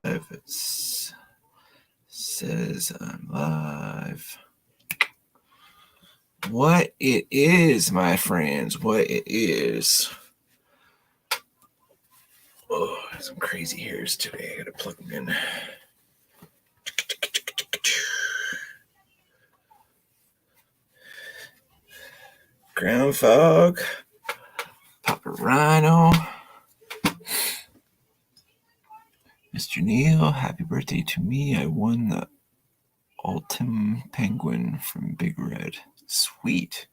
It says I'm live. What it is, my friends, what it is. Oh, some crazy hairs today. I gotta plug them in. Ground Fog, Papa Rhino, Mr. Neil, happy birthday to me. I won the Ultim Penguin from Big Red. Sweet.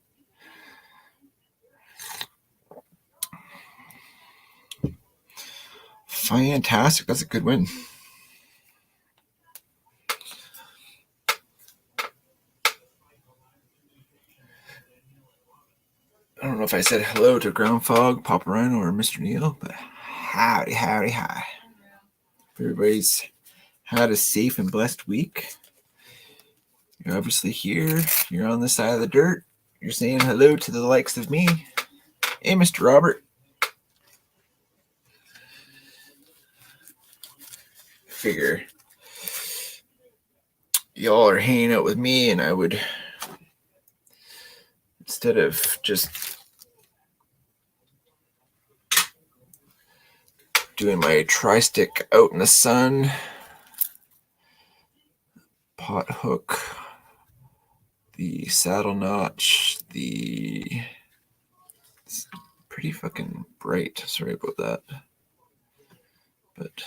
Fantastic. That's a good win. I don't know if I said hello to Ground Fog, Papa Rhino, or Mr. Neil, but howdy, howdy, hi. Everybody's had a safe and blessed week. You're obviously here. You're on this side of the dirt. You're saying hello to the likes of me. Hey, Mr. Robert. Figure y'all are hanging out with me, and I would, instead of just doing my tri-stick out in the sun, pot hook, the saddle notch, it's pretty fucking bright. Sorry about that. But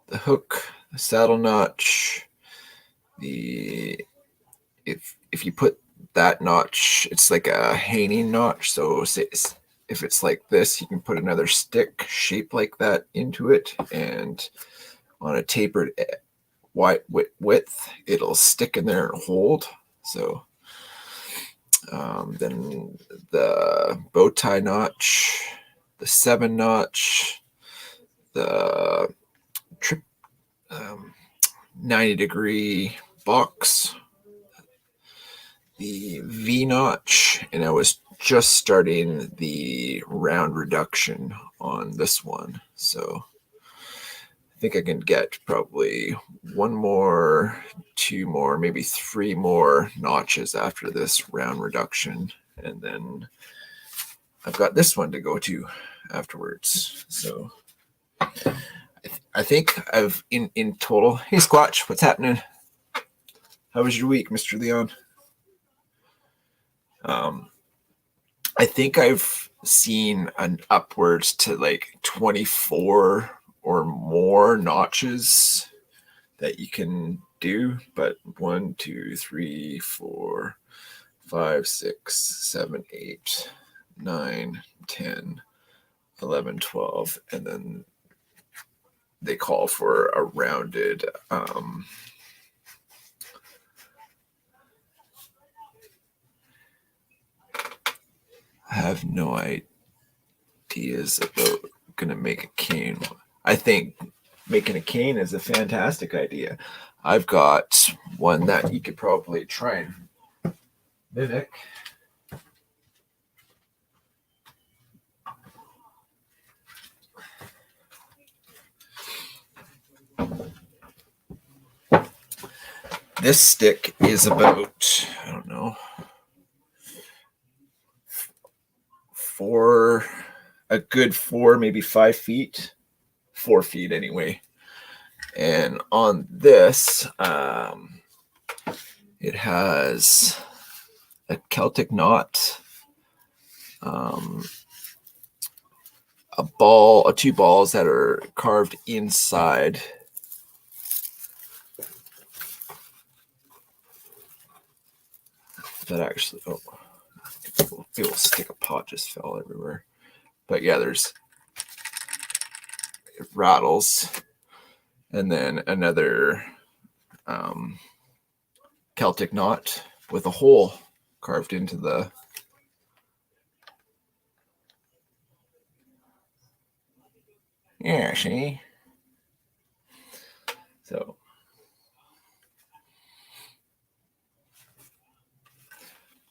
the hook, the saddle notch, if you put that notch, it's like a hanging notch. So if it's like this, you can put another stick shaped like that into it, and on a tapered width, it'll stick in there and hold. So then the bow tie notch, the 7 notch, the 90-degree box, the V notch, and I was just starting the round reduction on this one. So I think I can get probably 1 more, 2 more, maybe 3 more notches after this round reduction. And then I've got this one to go to afterwards. So I think I've in total. Hey, Squatch, what's happening? How was your week, Mr. Leon? I think I've seen an upwards to like 24 or more notches that you can do, but 1, 2, 3, 4, 5, 6, 7, 8, 9, 10, 11, 12, and then they call for a rounded I have no ideas about gonna make a cane. I think making a cane is a fantastic idea. I've got one that you could probably try and mimic. This stick is about, I don't know, 4, maybe 5 feet, 4 feet anyway. And on this, it has a Celtic knot, a 2 balls that are carved inside. That actually, little stick of pot just fell everywhere. But yeah, it rattles, and then another Celtic knot with a hole carved into the. Yeah, see? So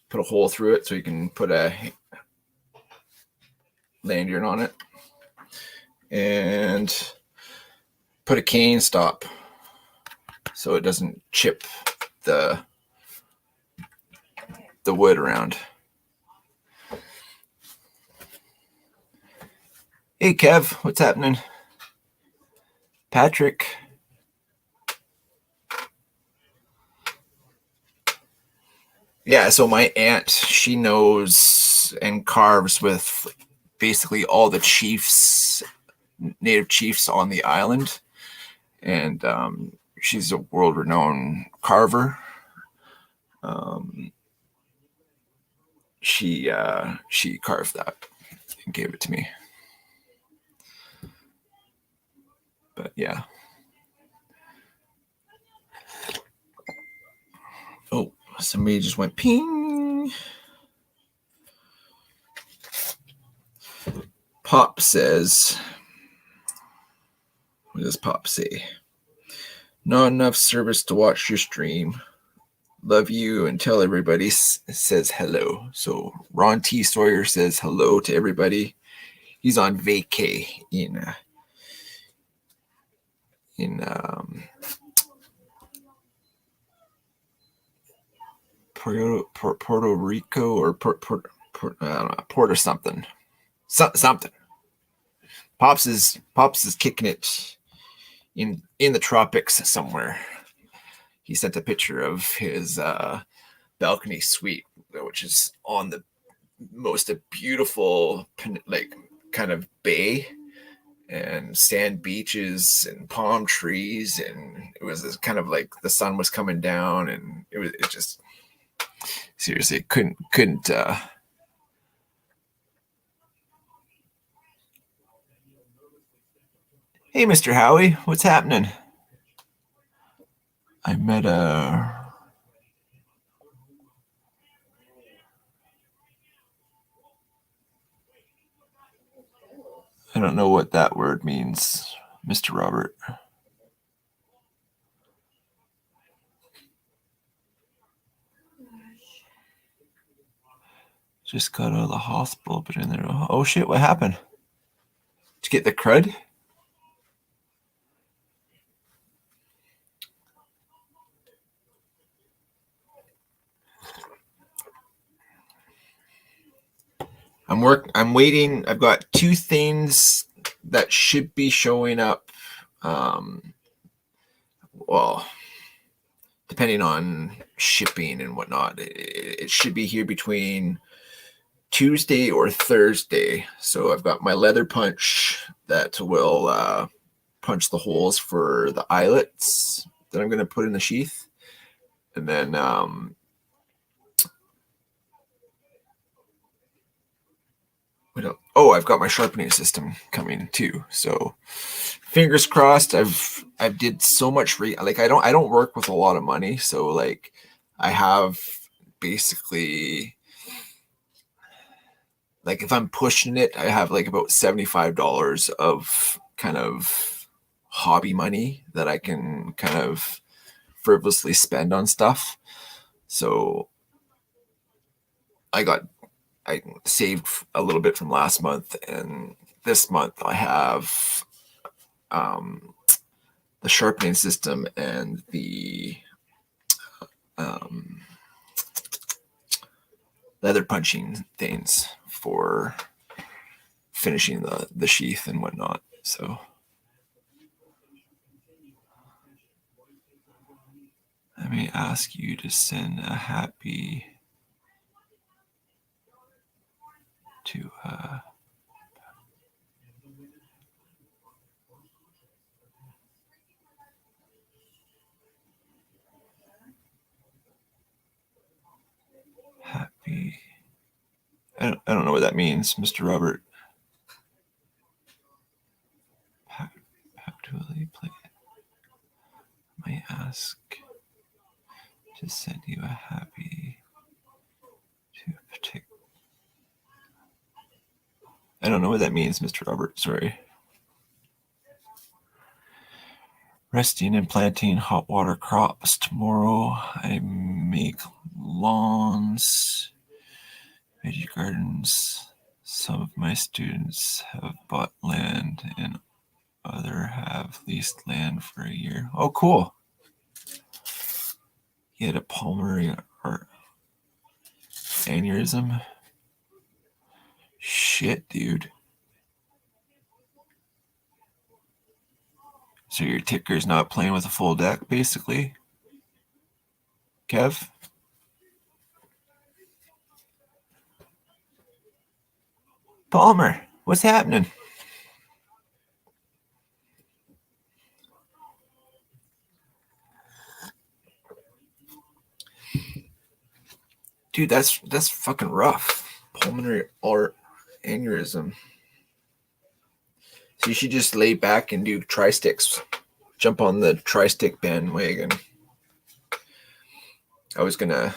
put a hole through it so you can put a lanyard on it, and put a cane stop so it doesn't chip the wood around. Hey Kev, what's happening? Patrick. Yeah, so my aunt, she knows and carves with basically all the chiefs, native chiefs on the island. And she's a world-renowned carver. She carved that and gave it to me. But yeah. Oh, somebody just went ping. Pop says, what does Pop say? Not enough service to watch your stream. Love you and tell everybody says hello. So Ron T. Sawyer says hello to everybody. He's on vacay in Puerto Rico or Port I don't know, Port or something. Something. Pops is kicking it in the tropics somewhere. He sent a picture of his balcony suite, which is on the most beautiful, like, kind of bay and sand beaches and palm trees, and it was kind of like the sun was coming down, and it just seriously couldn't Hey Mr. Howie, what's happening? I met I don't know what that word means, Mr. Robert. Just got out of the hospital, but in there. Oh shit, what happened? Did you get the crud? I'm waiting. I've got 2 things that should be showing up. Well, depending on shipping and whatnot, it should be here between Tuesday or Thursday. So I've got my leather punch that will punch the holes for the eyelets that I'm going to put in the sheath. And then I've got my sharpening system coming too. So fingers crossed. I've did so much I don't work with a lot of money, so like I have basically, like, if I'm pushing it, I have like about $75 of kind of hobby money that I can kind of frivolously spend on stuff. So I saved a little bit from last month, and this month I have the sharpening system and the leather punching things for finishing the sheath and whatnot. So let me ask you to send a happy to happy. I don't know what that means, Mr. Robert. Actually play it. I might ask to send you a happy to protect. I don't know what that means, Mr. Robert. Sorry. Resting and planting hot water crops. Tomorrow I make lawns, veggie gardens. Some of my students have bought land and brother have leased land for a year. Oh, cool. He had a pulmonary aneurysm. Shit, dude. So your ticker's not playing with a full deck, basically? Kev? Palmer, what's happening? Dude, that's fucking rough. Pulmonary aneurysm. So you should just lay back and do tri-sticks. Jump on the tri-stick bandwagon. I was gonna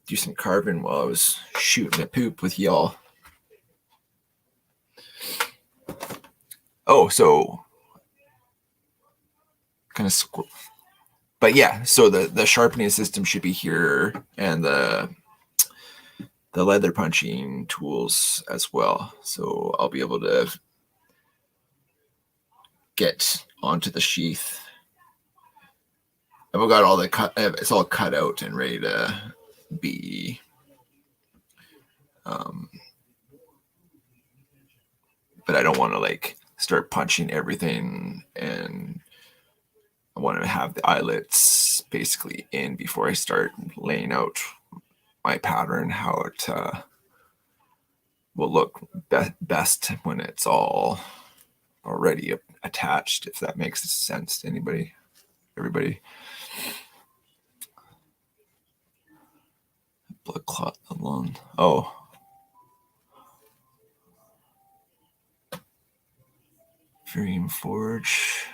do some carving while I was shooting a poop with y'all. Oh, so kind of but yeah, so the sharpening system should be here, and the leather punching tools as well. So I'll be able to get onto the sheath. I've got all the cut. It's all cut out and ready to be. But I don't want to like start punching everything, and I want to have the eyelets basically in before I start laying out my pattern, how it will look best when it's all already attached, if that makes sense to everybody. Blood clot alone. Oh. Dream Forge.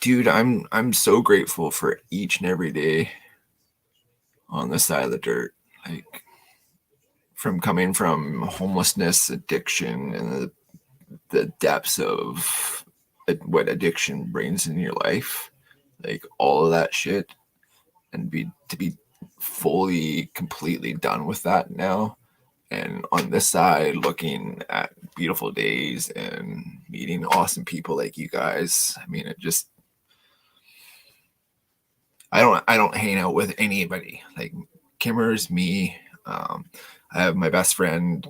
Dude, I'm so grateful for each and every day on this side of the dirt. Like, from coming from homelessness, addiction, and the depths of what addiction brings in your life, like all of that shit, and to be fully, completely done with that now, and on this side looking at beautiful days and meeting awesome people like you guys. I mean, it just, I don't hang out with anybody like Kimmers, me. I have my best friend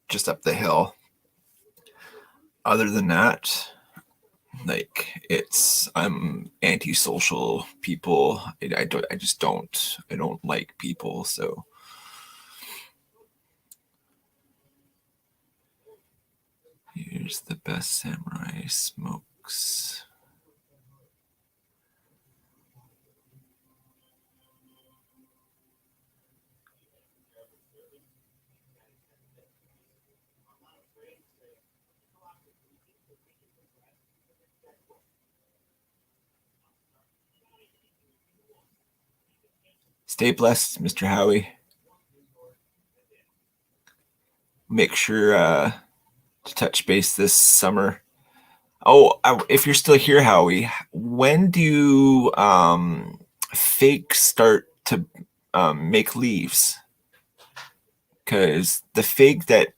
just up the hill. Other than that, like, I'm antisocial people. I don't like people. So here's the best samurai smokes. Stay blessed, Mr. Howie. Make sure to touch base this summer. Oh, if you're still here, Howie, when do fakes start to make leaves? Because the fake that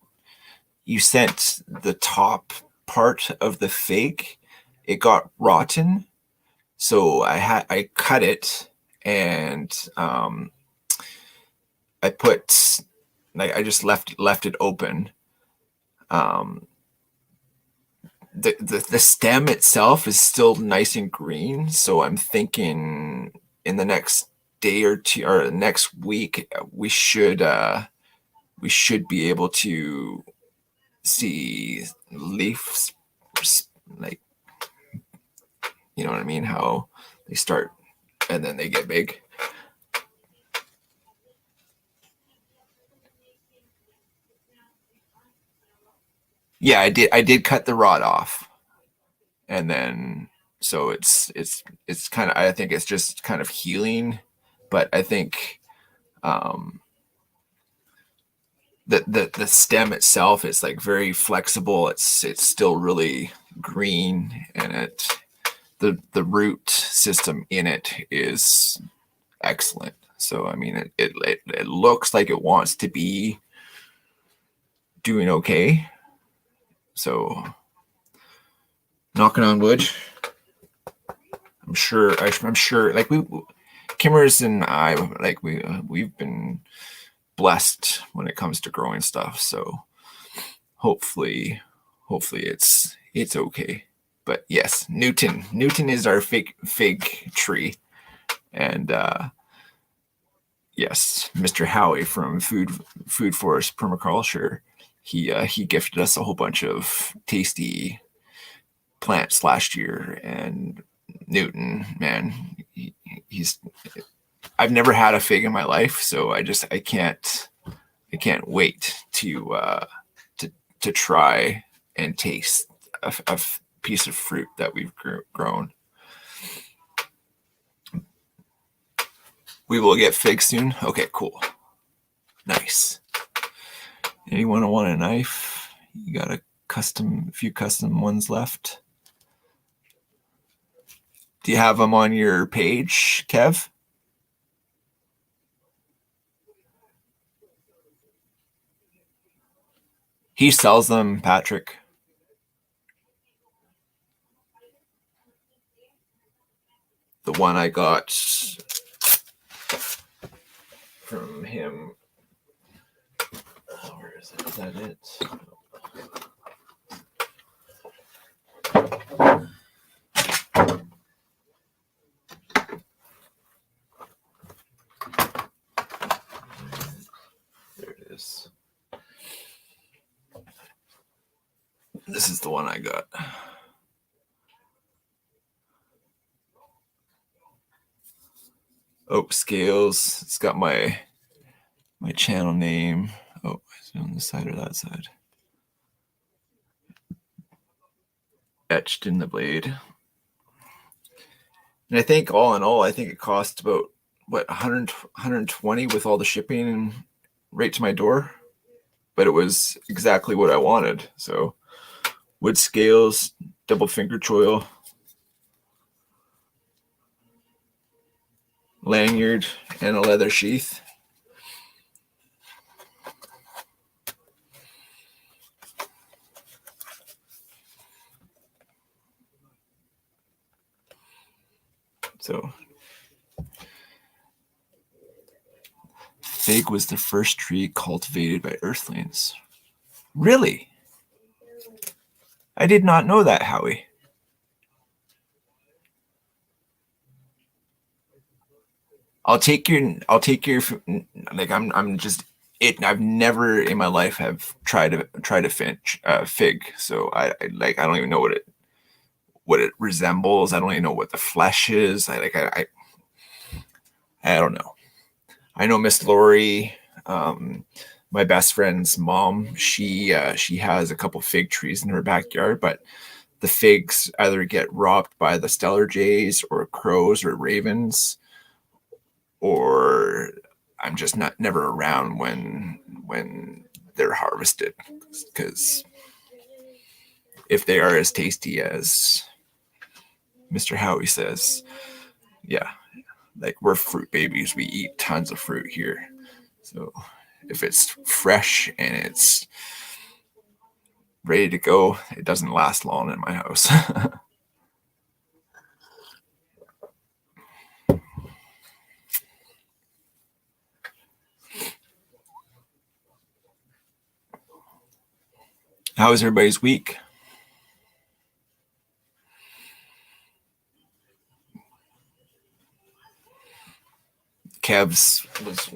you sent, the top part of the fake, it got rotten. So I cut it, and I put, like, I just left it open. The stem itself is still nice and green, so I'm thinking in the next day or two, or next week, we should be able to see leaves, like, you know what I mean, how they start and then they get big. Yeah, I did cut the rod off, and then so it's kind of, I think it's just kind of healing, but I think the stem itself is like very flexible. It's still really green, and the root system in it is excellent. So I mean, it looks like it wants to be doing okay. So, knocking on wood. I'm sure. Like Kimmers and I, like we've been blessed when it comes to growing stuff. So hopefully it's okay. But yes, Newton is our fig tree, and yes, Mr. Howie from Food Forest Permaculture, he gifted us a whole bunch of tasty plants last year, and Newton, man, he's I've never had a fig in my life, so I can't wait to try and taste a piece of fruit that we've grown. We will get figs soon. Okay, cool, nice. Anyone want a knife? You got a few custom ones left. Do you have them on your page, Kev? He sells them, Patrick. The one I got from him. Where is it? Is that it? There it is. This is the one I got. Oak Scales. It's got my channel name. Oh, is it on this side or that side? Etched in the blade. And I think all in all, I think it cost about what 120 with all the shipping right to my door. But it was exactly what I wanted. So wood scales, double finger choil, lanyard, and a leather sheath. So fig was the first tree cultivated by earthlings. Really? I did not know that, Howie. I'll take your like I'm just it. I've never in my life have tried a fig. So I don't even know what it resembles. I don't even know what the flesh is. I don't know. I know Miss Lori, my best friend's mom. She has a couple fig trees in her backyard, but the figs either get robbed by the Stellar Jays or crows or ravens, or I'm just never around when they're harvested, because if they are as tasty as Mr. Howie says, yeah, like we're fruit babies. We eat tons of fruit here. So if it's fresh and it's ready to go, it doesn't last long in my house. How was everybody's week? Kev's was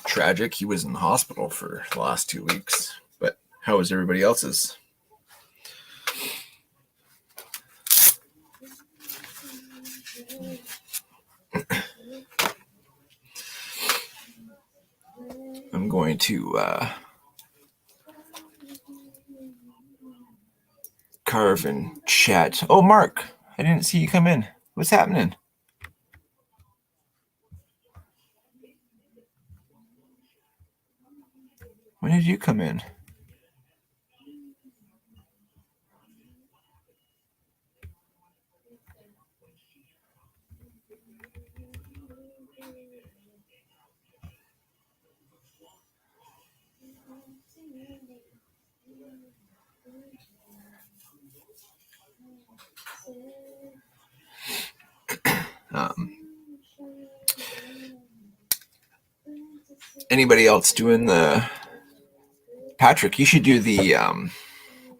tragic. He was in the hospital for the last 2 weeks. But how was everybody else's? I'm going to carve and chat. Oh, Mark, I didn't see you come in. What's happening? When did you come in? Anybody else doing the Patrick? You should do the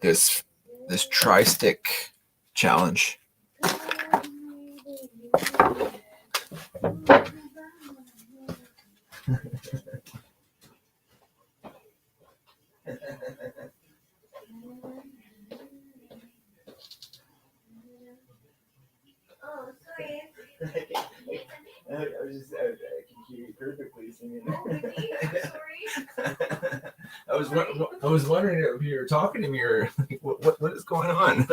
this tri-stick challenge. Oh, sorry. I can hear you perfectly singing. Oh, really? I'm sorry. I was wondering if you were talking to me or like, what is going on?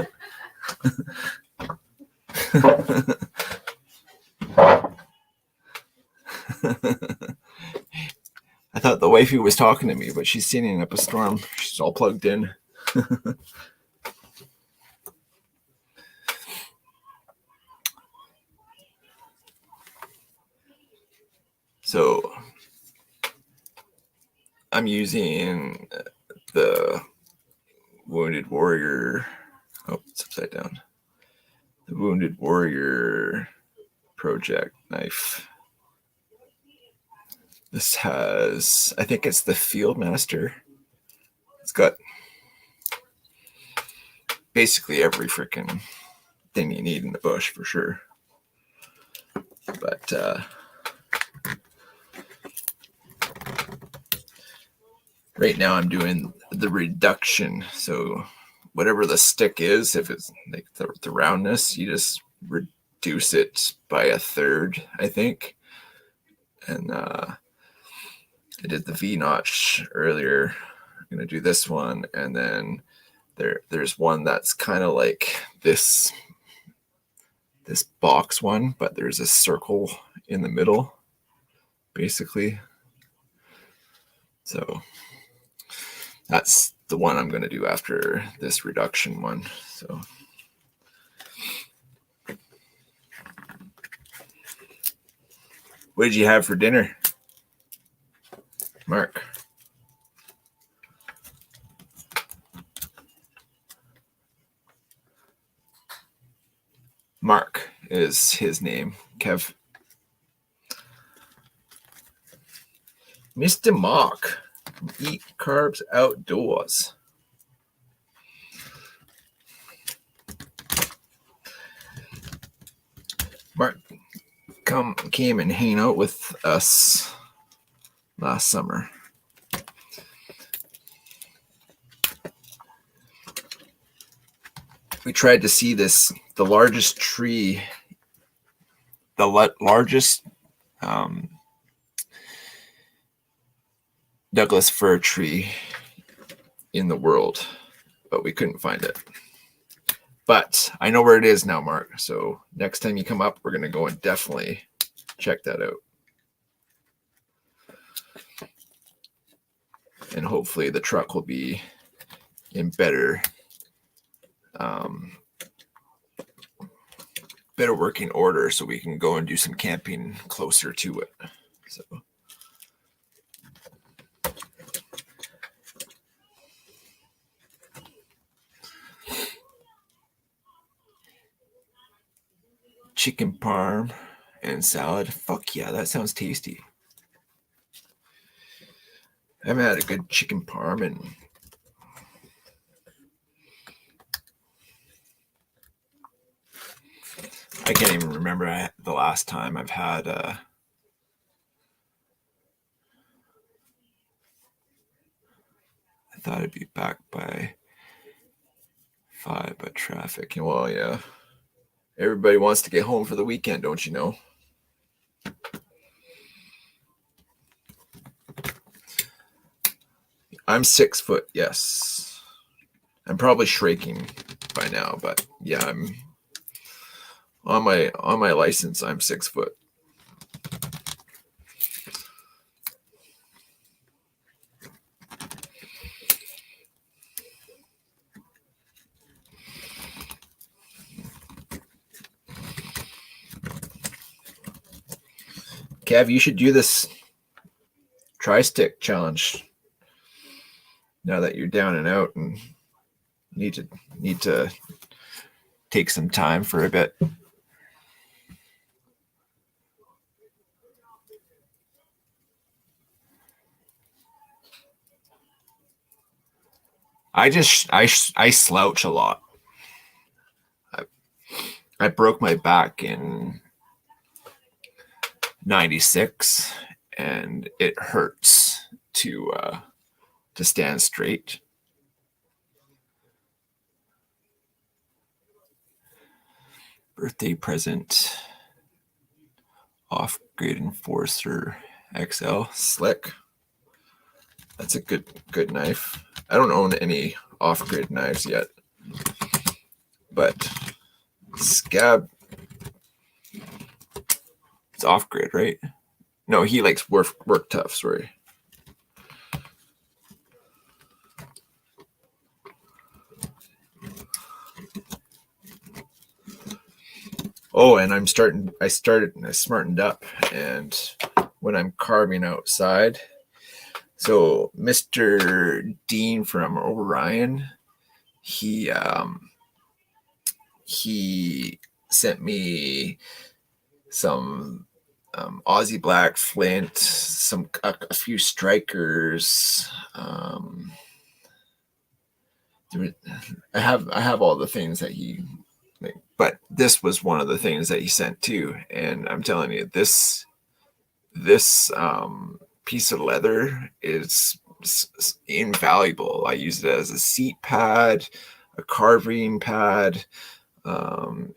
I thought the wifey was talking to me, but she's singing up a storm. She's all plugged in. So I'm using the Wounded Warrior. Oh, it's upside down. The Wounded Warrior Project knife. This has, I think it's the Fieldmaster. It's got basically every freaking thing you need in the bush for sure. But right now I'm doing the reduction. So whatever the stick is, if it's like the roundness, you just reduce it by a third, I think. And I did the V-notch earlier. I'm going to do this one. And then there's one that's kind of like this box one, but there's a circle in the middle, basically. So that's the one I'm going to do after this reduction one. So what did you have for dinner, Mark? Mark is his name. Kev. Mr. Mark. Eat carbs outdoors. Mark came and hang out with us last summer. We tried to see the largest tree, the largest Douglas fir tree in the world, but we couldn't find it. But I know where it is now, Mark. So next time you come up, we're going to go and definitely check that out. And hopefully the truck will be in better working order so we can go and do some camping closer to it. So chicken parm and salad. Fuck yeah, that sounds tasty. I haven't had a good chicken parm and I can't even remember the last time I've had I thought I'd be back by 5, but traffic. Well, yeah. Everybody wants to get home for the weekend, don't you know? I'm 6 foot, yes. I'm probably shrinking by now, but yeah, I'm on my license, I'm 6 foot. Kev, you should do this tri-stick challenge now that you're down and out and need to take some time for a bit. I slouch a lot. I broke my back in 96 and it hurts to stand straight. Birthday present, off-grid Enforcer XL Slick. That's a good knife. I don't own any off-grid knives yet, but Scab, it's off-grid, right? No, he likes work tough. Sorry. Oh, and I smartened up, and when I'm carving outside, so Mr. Dean from Orion, he sent me some Aussie Black flint, a few strikers. I have all the things that he. But this was one of the things that he sent too, and I'm telling you, this piece of leather is invaluable. I use it as a seat pad, a carving pad.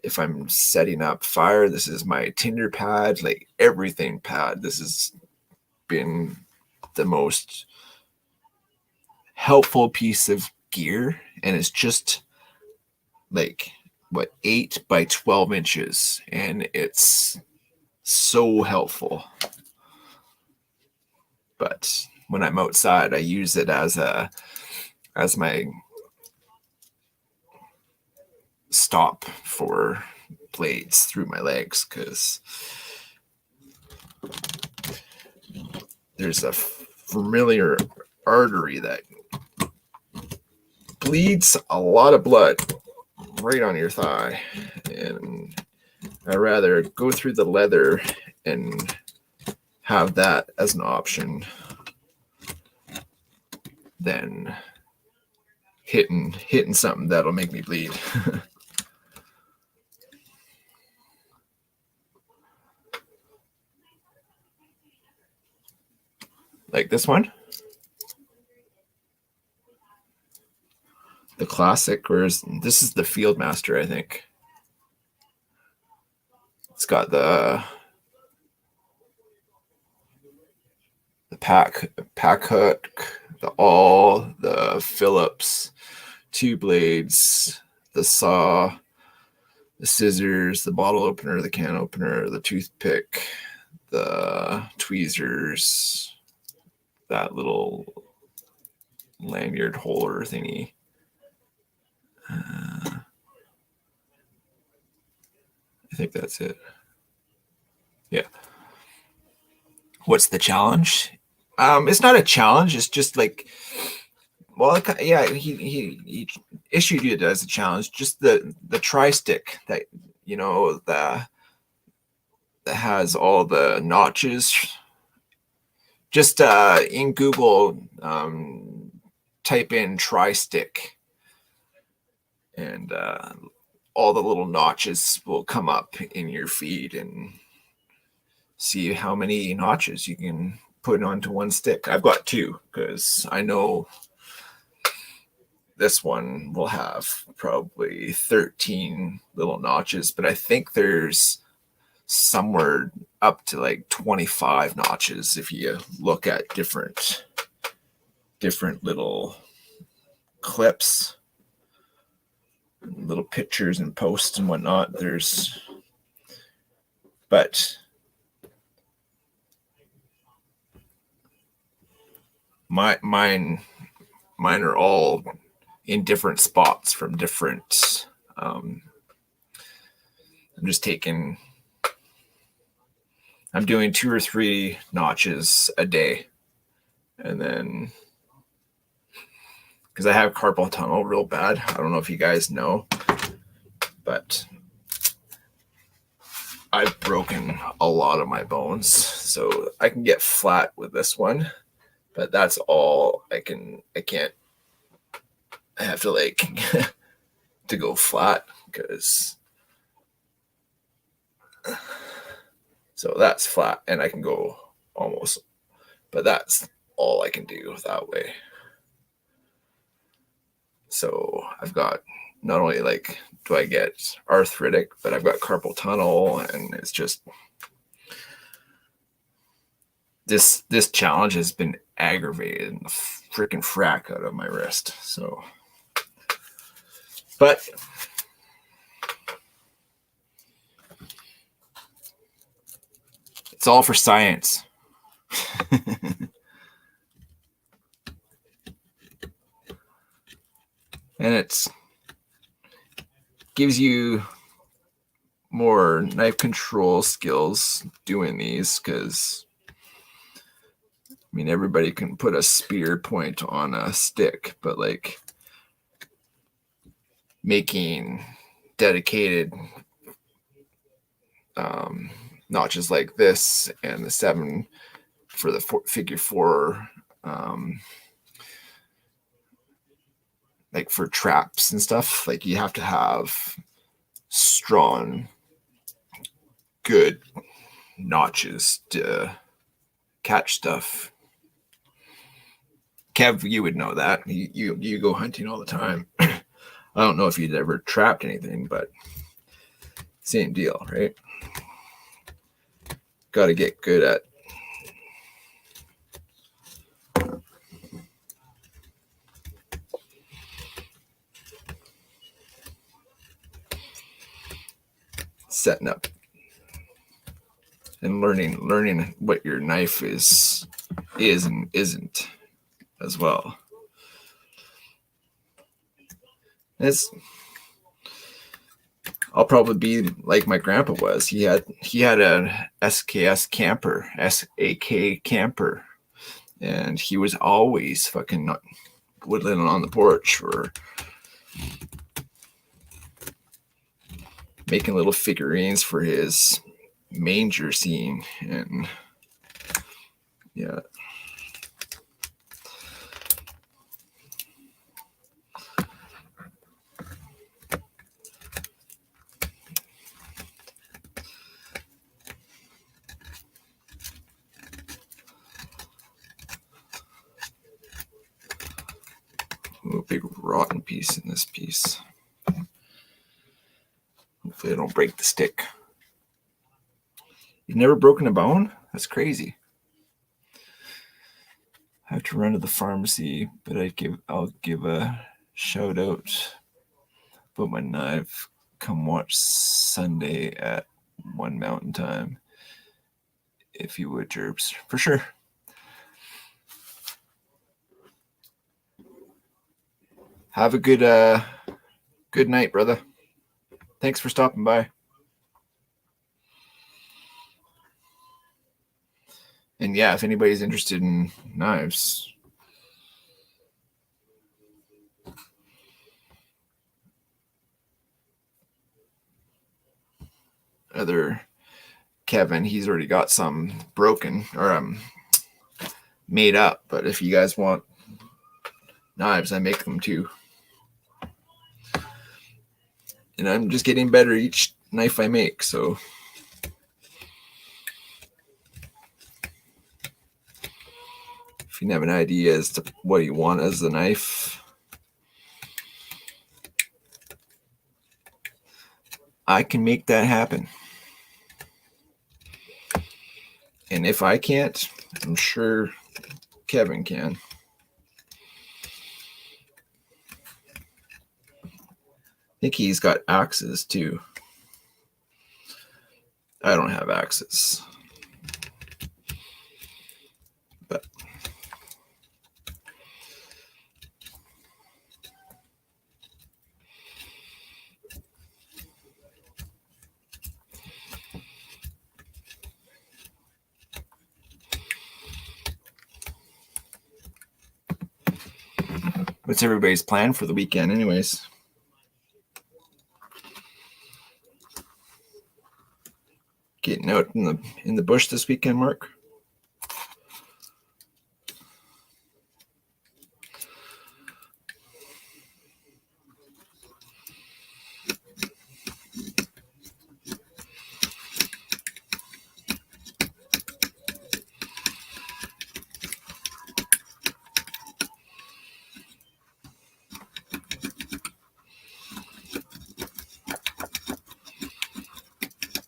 If I'm setting up fire, this is my tinder pad, like everything pad. This has been the most helpful piece of gear, and it's just like 8 by 12 inches, and it's so helpful. But when I'm outside, I use it as my stop for blades through my legs, because there's a familiar artery that bleeds a lot of blood right on your thigh, and I'd rather go through the leather and have that as an option than hitting something that'll make me bleed. Like this one, the classic, whereas this is the Fieldmaster, I think. It's got the pack hook, the Phillips, 2 blades, the saw, the scissors, the bottle opener, the can opener, the toothpick, the tweezers, that little lanyard holder thingy. I think that's it. Yeah. What's the challenge? It's not a challenge. It's just like, well, yeah, he issued it as a challenge. Just the tri-stick that, that has all the notches. Just in Google, type in tri-stick, and all the little notches will come up in your feed, and see how many notches you can put onto one stick. I've got 2 because I know this one will have probably 13 little notches, but I think there's somewhere up to like 25 notches if you look at different little clips, little pictures and posts and whatnot. But mine are all in different spots from different. I'm doing 2 or 3 notches a day, and then because I have carpal tunnel real bad. I don't know if you guys know, but I've broken a lot of my bones, so I can get flat with this one, but that's all I can. I can't. I have to like to go flat because so that's flat and I can go almost, but that's all I can do that way. So I've got not only like do I get arthritic, but I've got carpal tunnel, and it's just this challenge has been aggravated the freaking frack out of my wrist. So, but it's all for science. And it's gives you more knife control skills doing these, because I mean everybody can put a spear point on a stick, but like making dedicated notches like this and the 7 for the figure 4 like for traps and stuff, like you have to have strong good notches to catch stuff. Kev, you would know that. You go hunting all the time. I don't know if you'd ever trapped anything, but same deal, right? Got to get good at setting up and learning what your knife is and isn't as well. I'll probably be like my grandpa was. He had a SKS camper, SAK camper, and he was always fucking whittling on the porch or making little figurines for his manger scene. And yeah. A big rotten piece in this piece. Hopefully I don't break the stick. You've never broken a bone? That's crazy. I have to run to the pharmacy, but I'll give a shout out about my knife. Come watch Sunday at 1 Mountain Time. If you would, Jerbs. For sure. Have a good night, brother. Thanks for stopping by. And yeah, if anybody's interested in knives, other Kevin, he's already got some broken or made up. But if you guys want knives, I make them too. And I'm just getting better each knife I make, so if you have an idea as to what you want as a knife, I can make that happen. And if I can't, I'm sure Kevin can. I think he's got axes too. I don't have axes. But What's everybody's plan for the weekend, anyways? Getting out in the bush this weekend, Mark?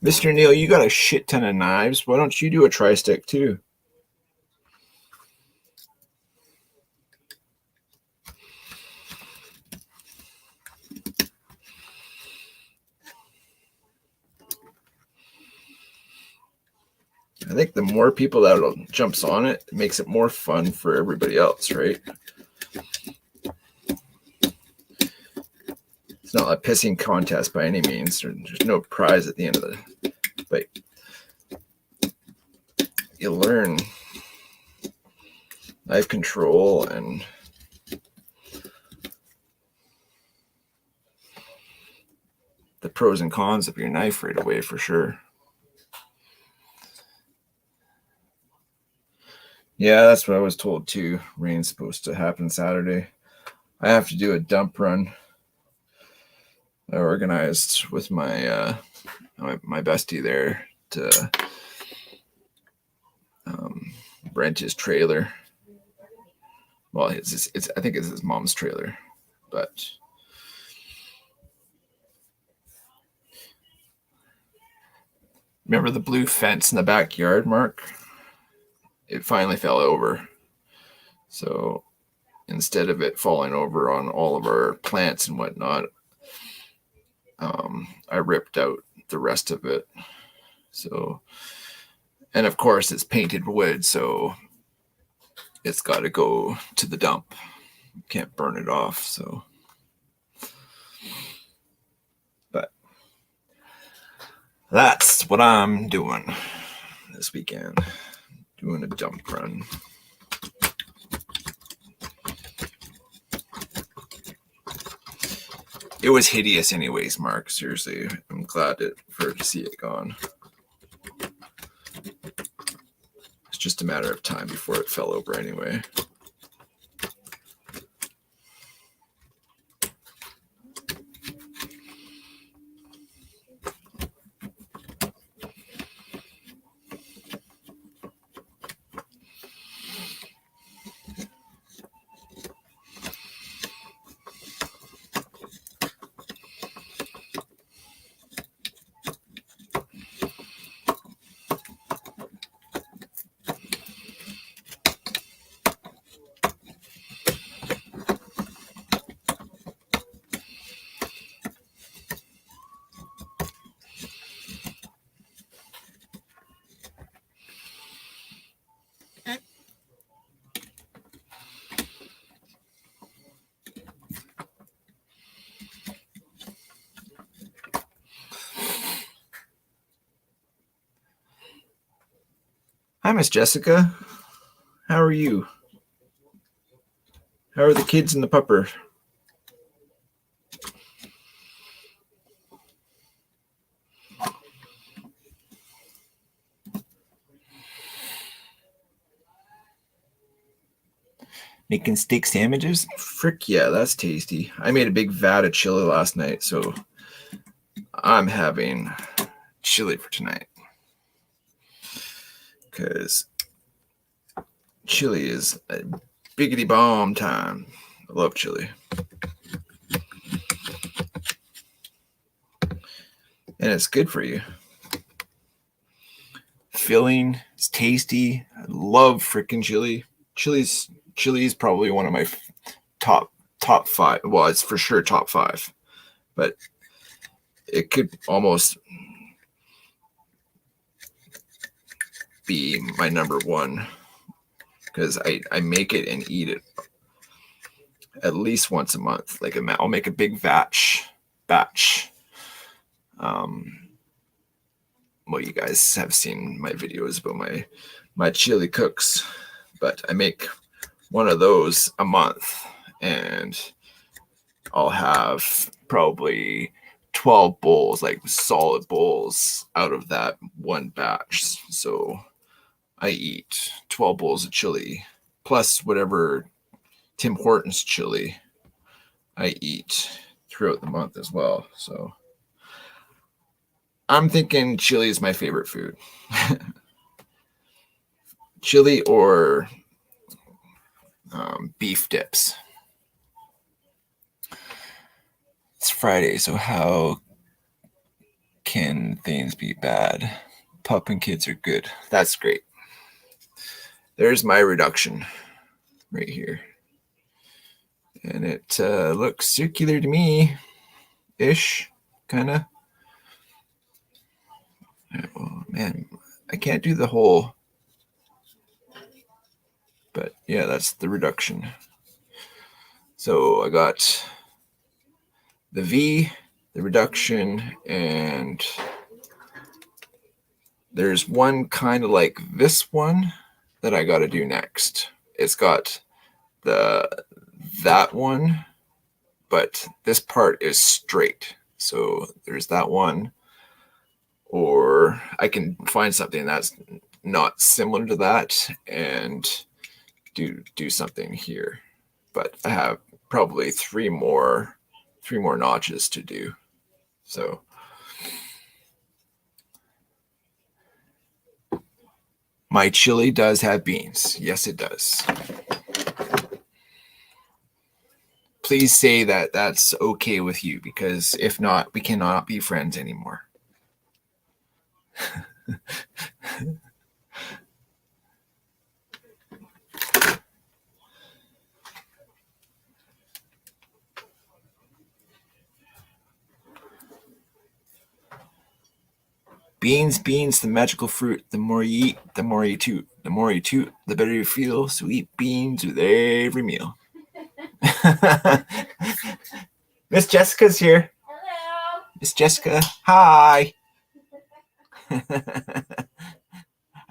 Mr. Neil, you got a shit ton of knives. Why don't you do a tri-stick too? I think the more people that jumps on it, it makes it more fun for everybody else, right? It's not a pissing contest by any means. There's no prize at the end of it, but you learn knife control and the pros and cons of your knife right away for sure. Yeah, that's what I was told too. Rain's supposed to happen Saturday. I have to do a dump run. I organized with my my bestie there to rent his trailer. Well, I think it's his mom's trailer, but remember the blue fence in the backyard, Mark? It finally fell over. So instead of it falling over on all of our plants and whatnot, I ripped out the rest of it. So, and of course it's painted wood, so it's got to go to the dump. Can't burn it off. So, but that's what I'm doing this weekend. Doing a dump run. It was hideous anyways, Mark. Seriously, I'm glad to see it gone. It's just a matter of time before it fell over anyway. Hi, Miss Jessica. How are you? How are the kids and the pupper? Making steak sandwiches? Frick yeah, that's tasty. I made a big vat of chili last night, so I'm having chili for tonight. Because chili is a biggity bomb time. I love chili. And it's good for you. Filling, it's tasty. I love freaking chili. Chili is probably one of my top 5. Well, it's for sure top 5. But it could almost be my number 1 because I make it and eat it at least once a month. Like I'll make a big batch. Well, you guys have seen my videos about my chili cooks, but I make one of those a month, and I'll have probably 12 bowls, like solid bowls, out of that one batch. So I eat 12 bowls of chili plus whatever Tim Hortons chili I eat throughout the month as well. So I'm thinking chili is my favorite food. Chili or beef dips. It's Friday, so how can things be bad? Pup and kids are good. That's great. There's my reduction right here. And it looks circular to me, ish, kind of. Oh, man, I can't do the whole. But yeah, that's the reduction. So I got the V, the reduction, and there's one kind of like this one that I got to do next. It's got that one, but this part is straight. So there's that one, or I can find something that's not similar to that and do something here. But I have probably three more notches to do. So my chili does have beans. Yes, it does. Please say that that's okay with you, because if not, we cannot be friends anymore. Beans, the magical fruit. The more you eat, the more you toot. The more you toot, the better you feel. So eat beans with every meal. Miss Jessica's here. Hello. Miss Jessica, hi. I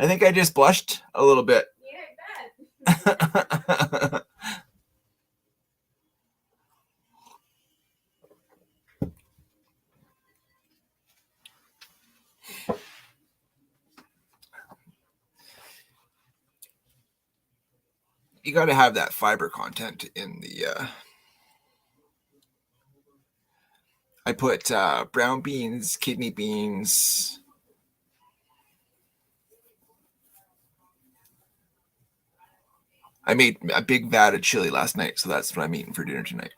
think I just blushed a little bit. Yeah, I bet. You got to have that fiber content in the. I put brown beans, kidney beans. I made a big vat of chili last night, so that's what I'm eating for dinner tonight.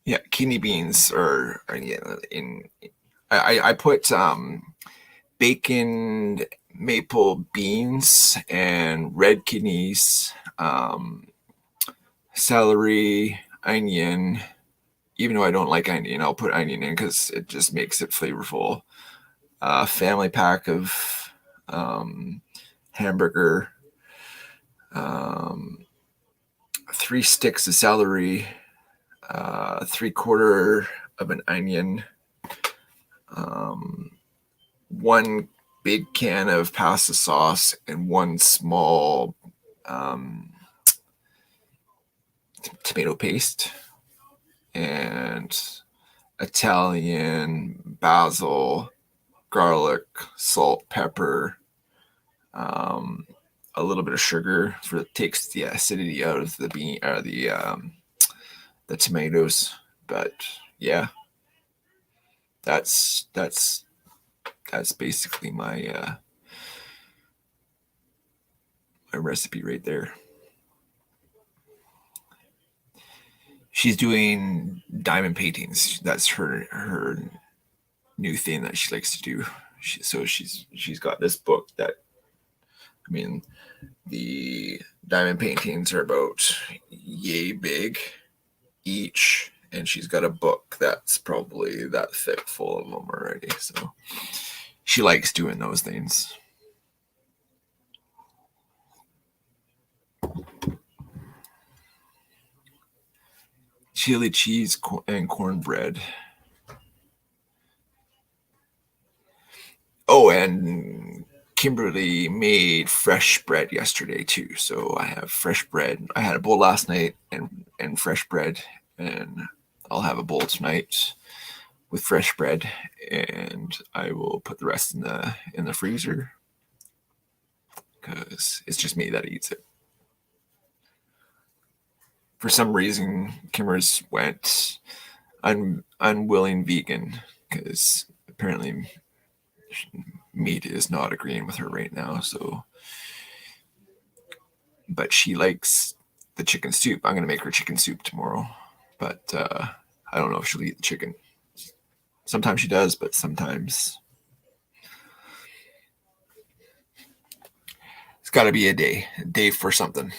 Yeah, kidney beans are in. I put bacon, maple beans, and red kidneys, celery, onion. Even though I don't like onion, I'll put onion in because it just makes it flavorful. Family pack of hamburger, 3 sticks of celery, 3/4 of an onion, 1 big can of pasta sauce, and 1 small tomato paste, and Italian basil, garlic, salt, pepper, a little bit of sugar takes the acidity out of the bean or the tomatoes. But yeah, that's basically my my recipe right there. She's doing diamond paintings. That's her new thing that she likes to do. She's got this book that, I mean, the diamond paintings are about yay big each, and she's got a book that's probably that thick full of them already. So she likes doing those things. chili cheese and cornbread. Oh, and Kimberly made fresh bread yesterday too. So I have fresh bread. I had a bowl last night and fresh bread, and I'll have a bowl tonight with fresh bread, and I will put the rest in the freezer because it's just me that eats it. For some reason, Kimmer's went unwilling vegan because apparently meat is not agreeing with her right now. So, but she likes the chicken soup. I'm gonna make her chicken soup tomorrow, but I don't know if she'll eat the chicken. Sometimes she does, but sometimes it's got to be a day for something.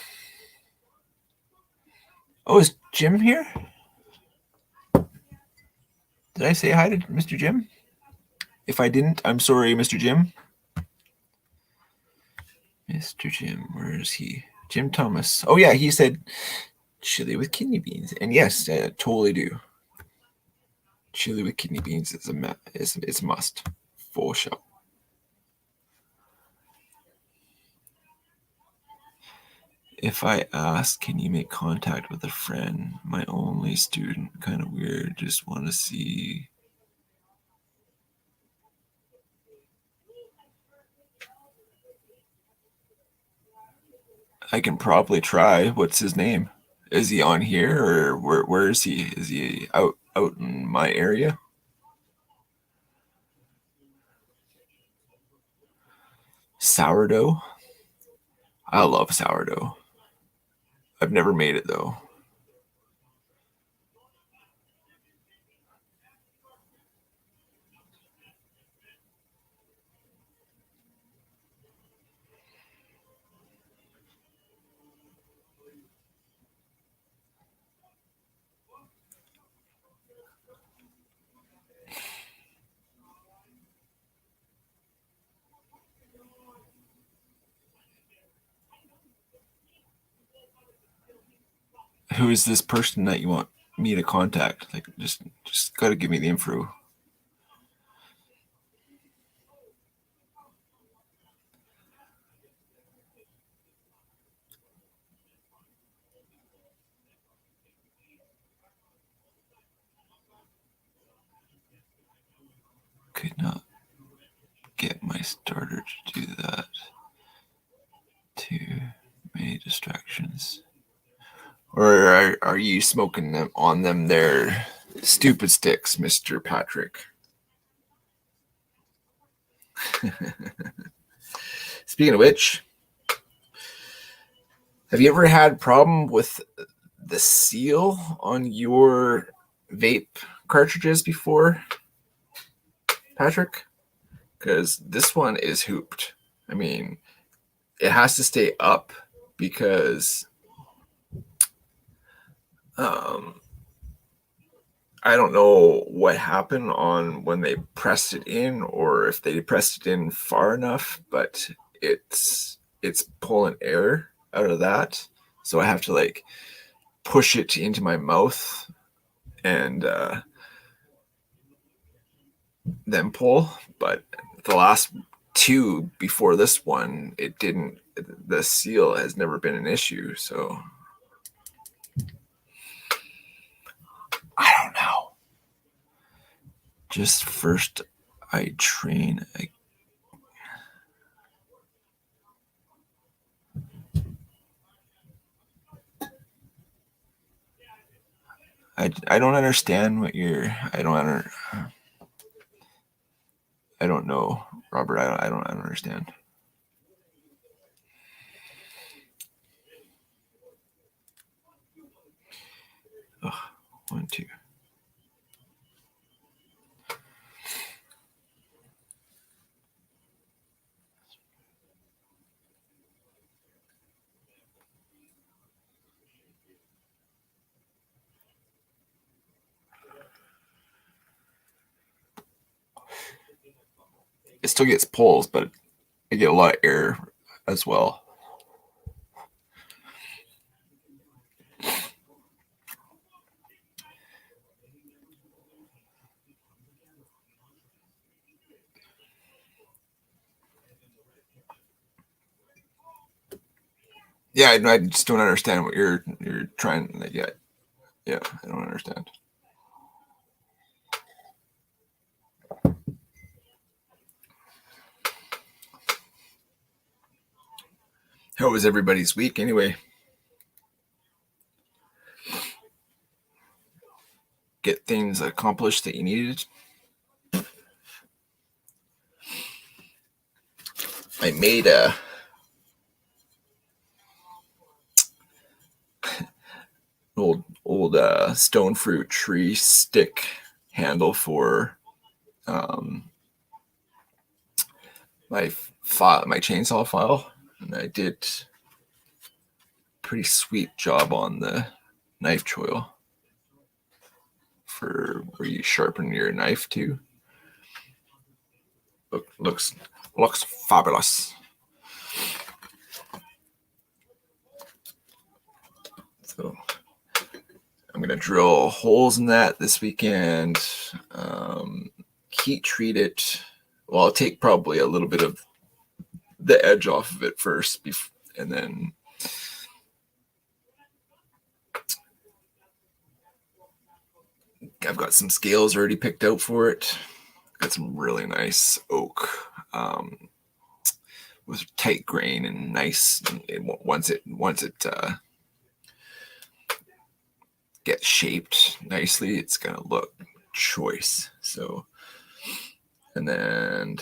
Oh, is Jim here? Did I say hi to Mr. Jim? If I didn't, I'm sorry, Mr. Jim. Mr. Jim, where is he? Jim Thomas. Oh, yeah, he said chili with kidney beans. And yes, I totally do. Chili with kidney beans is a must. For sure. If I ask, can you make contact with a friend? My only student, kind of weird. Just want to see. I can probably try. What's his name? Is he on here or where is he? Is he out in my area? Sourdough? I love sourdough. I've never made it though. Who is this person that you want me to contact? Like, just gotta give me the info. Could not get my starter to do that. Too many distractions. Or are you smoking them on them there stupid sticks, Mr. Patrick? Speaking of which, have you ever had problem with the seal on your vape cartridges before, Patrick? Because this one is hooped. I mean, it has to stay up because I don't know what happened on when they pressed it in or if they pressed it in far enough, but it's pulling air out of that. So I have to like push it into my mouth and then pull. But the last two before this one, it didn't. The seal has never been an issue. So I don't know. Just first I train. I don't understand what you're. I don't know, Robert. I don't understand. Ugh, 1, 2. It still gets pulls, but I get a lot of air as well. Yeah, I just don't understand what you're trying. Yeah, I don't understand. How was everybody's week anyway? Get things accomplished that you needed? I made a old stone fruit tree stick handle for my my chainsaw file, and I did a pretty sweet job on the knife choil for where you sharpen your knife too. Looks fabulous. So I'm gonna drill holes in that this weekend. Heat treat it. Well, I'll take probably a little bit of the edge off of it first, and then I've got some scales already picked out for it. Got some really nice oak with tight grain and nice. Once it gets shaped nicely, it's gonna look choice. So, and then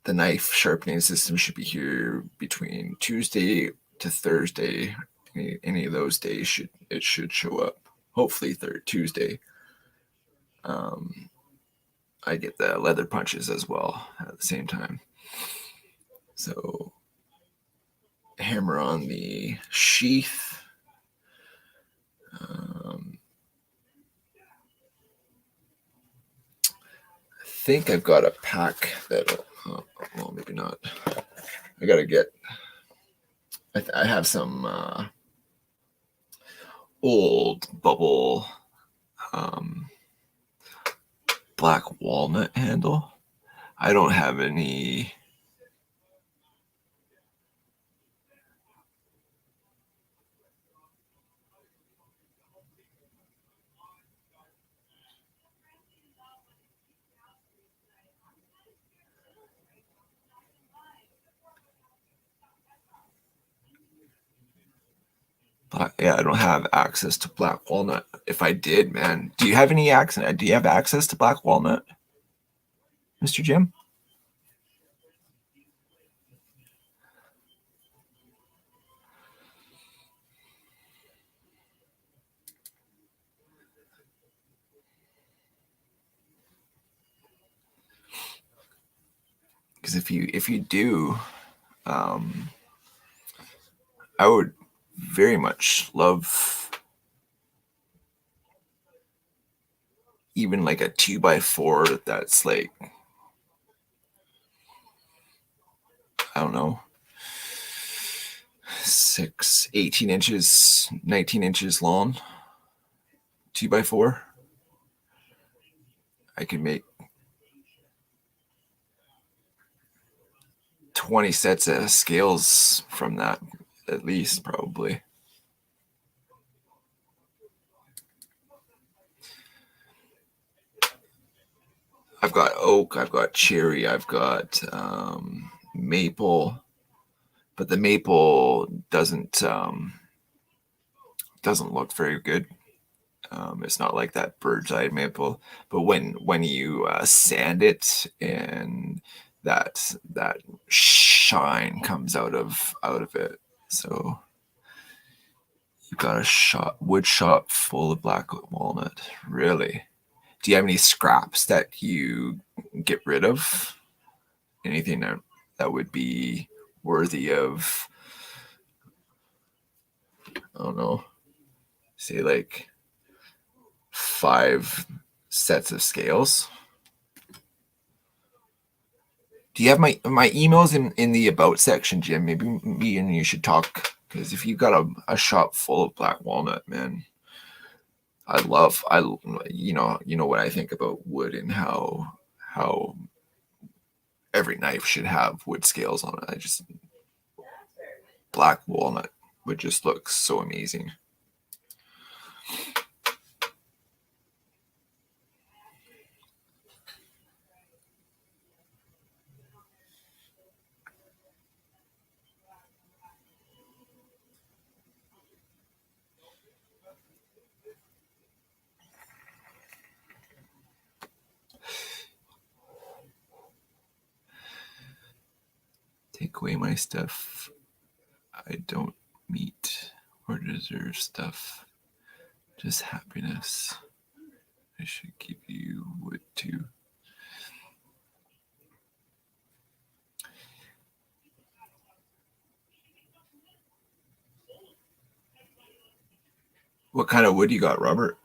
the knife sharpening system should be here between Tuesday to Thursday. Any of those days should show up. Hopefully Tuesday. I get the leather punches as well at the same time. So hammer on the sheath. I think I've got a pack that, well, maybe not. I gotta get. I have some old bubble black walnut handle. I don't have any. Yeah, I don't have access to black walnut. If I did, man, do you have any access? Do you have access to black walnut, Mr. Jim? Because if you do, I would very much love even like a 2x4 that's like, I don't know, 18 inches, 19 inches long, 2x4. I could make 20 sets of scales from that, at least, probably. I've got oak, I've got cherry, I've got maple, but the maple doesn't look very good. It's not like that bird's eye maple, but when you sand it and that shine comes out of it, so you've got a wood shop full of black walnut. Really? Do you have any scraps that you get rid of? Anything that would be worthy of, I don't know, say like 5 sets of scales? Do you have my emails in the about section, Jim? Maybe me and you should talk, because if you've got a shop full of black walnut, man, I you know what I think about wood and how every knife should have wood scales on it. Black walnut would just look so amazing. Take away my stuff. I don't meet or deserve stuff. Just happiness. I should give you wood too. What kind of wood you got, Robert?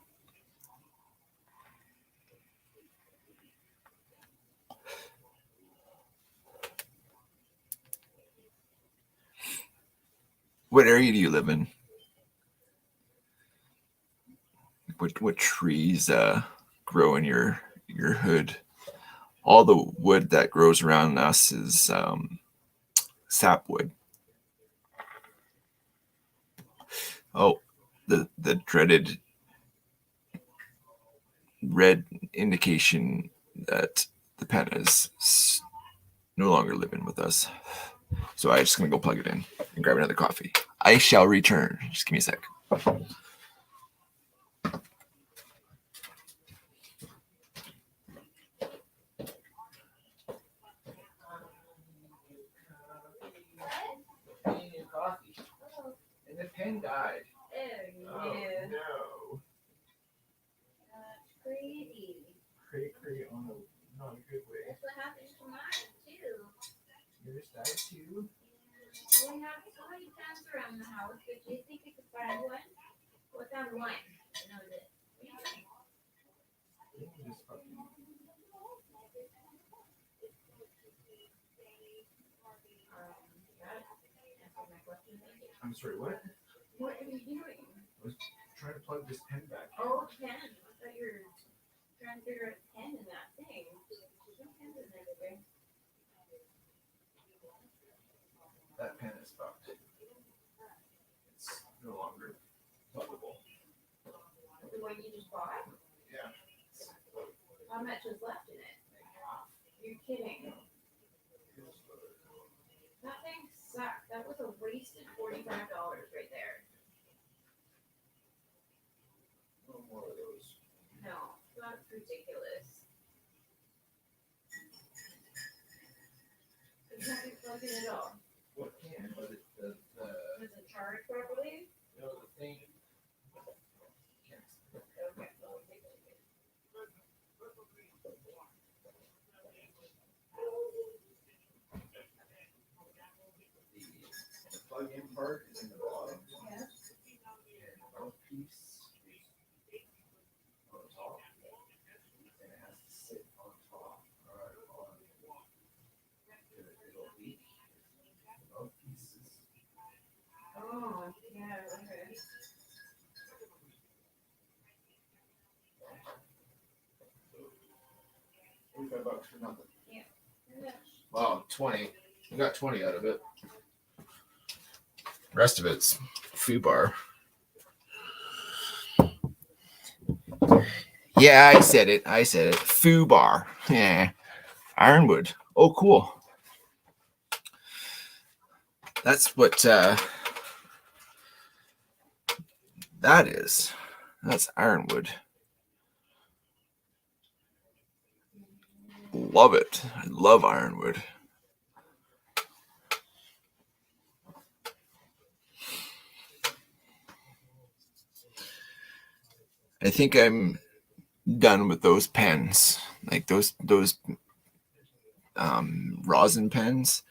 What area do you live in? What trees grow in your hood? All the wood that grows around us is sapwood. Oh, the dreaded red indication that the pen is no longer living with us. So I'm just gonna go plug it in and grab another coffee. I shall return. Just give me a sec. Coffee. And the pen died. Oh, yeah. No. That's crazy. Cray on not a good way. That's what happens to mine, too. Yours died too? We have so many pens around the house, but do you think we could find one? Well, I found one. That was it. Answer my question. I'm sorry, what? What are you doing? Trying to plug this pen back. Oh, pen. I thought you were trying to figure out a pen in that thing. There's no pens in there, baby. That pen is fucked. It's no longer pluggable. The one you just bought? Yeah. How much is left in it? You're kidding. That thing sucked. That was a wasted $45 right there. No more of those. No, that's ridiculous. You haven't plugged in at all. What can? Was it the Does it charge properly? no the thing? Okay, so we'll take a look. The plug-in part is in the bottom. Yeah. And the mouthpiece is on top. And it has to sit on top. It'll leak. The mouthpiece is Oh, yeah, okay. $45 for nothing. Yeah. Wow, 20. You got 20 out of it. Rest of it's FUBAR. Yeah, I said it. FUBAR. Yeah. Ironwood. Oh, cool. That's what that is. That's ironwood. Love it. I love ironwood. I think I'm done with those pens. Like those rosin pens.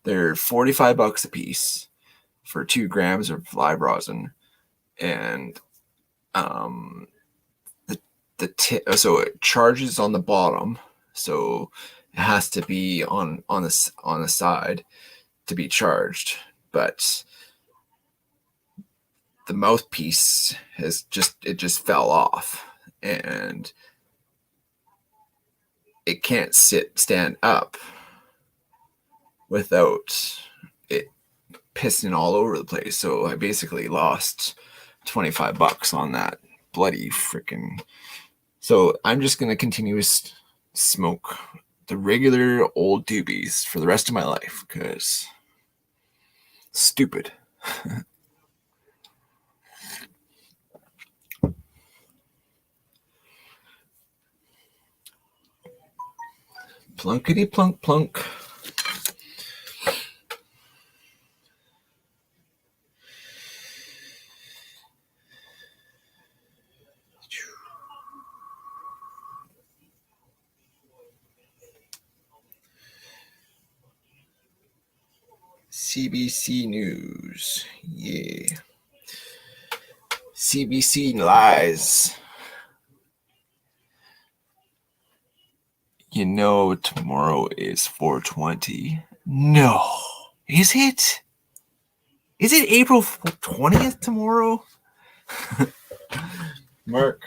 They're $45 a piece for 2 grams of live rosin, and so it charges on the bottom, so it has to be on the side to be charged, but the mouthpiece just fell off, and it can't stand up without it pissing all over the place. So I basically lost $25 on that bloody freaking. So I'm just gonna continue to smoke the regular old doobies for the rest of my life because stupid. Plunkety plunk plunk. CBC News. Yeah. CBC lies. You know tomorrow is 420. No. Is it? Is it April 20th tomorrow? Mark.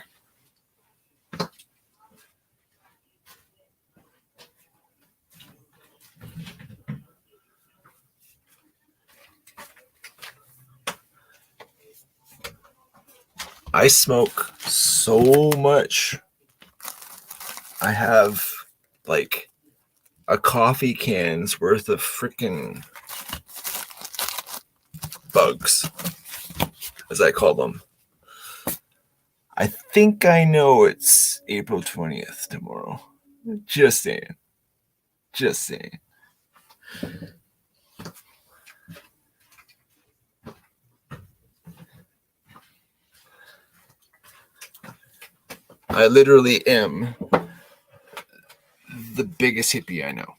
I smoke so much. I have like a coffee can's worth of freaking bugs, as I call them. I think I know it's April 20th tomorrow. Just saying. Just saying. I literally am the biggest hippie I know.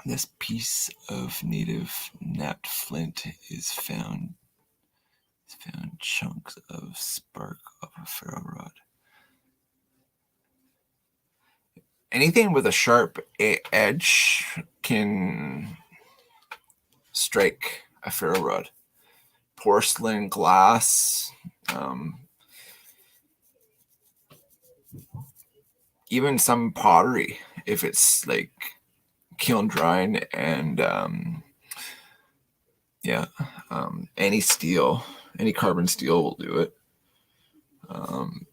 This piece of native napped flint is found chunks of spark of a ferro rod. Anything with a sharp edge can strike a ferro rod. Porcelain, glass, even some pottery, if it's like kiln drying, and any steel, any carbon steel will do it.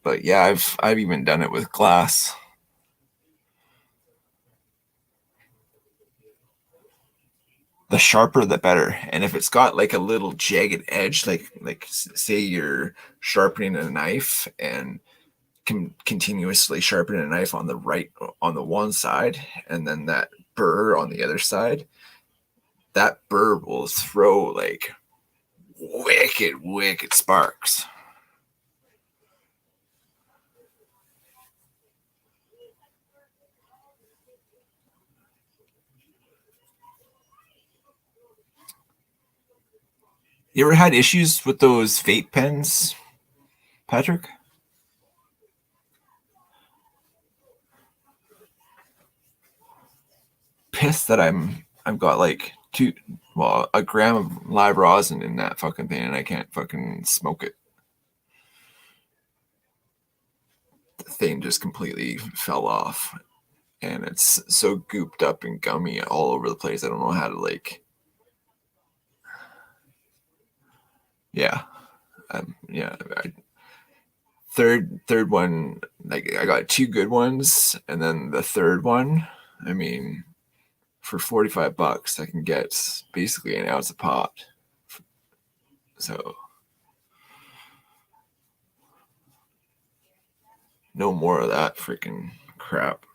But yeah, I've even done it with glass. The sharper the better, and if it's got like a little jagged edge, like say you're sharpening a knife and can continuously sharpen a knife on the one side, and then that burr on the other side, that burr will throw like wicked sparks. You ever had issues with those vape pens, Patrick? Pissed that I've got like a gram of live rosin in that fucking thing, and I can't fucking smoke it. The thing just completely fell off, and it's so gooped up and gummy all over the place. I don't know how to like. Yeah, yeah. Third one, like I got two good ones, and then the third one, I mean, for $45 I can get basically an ounce of pot. So no more of that freaking crap.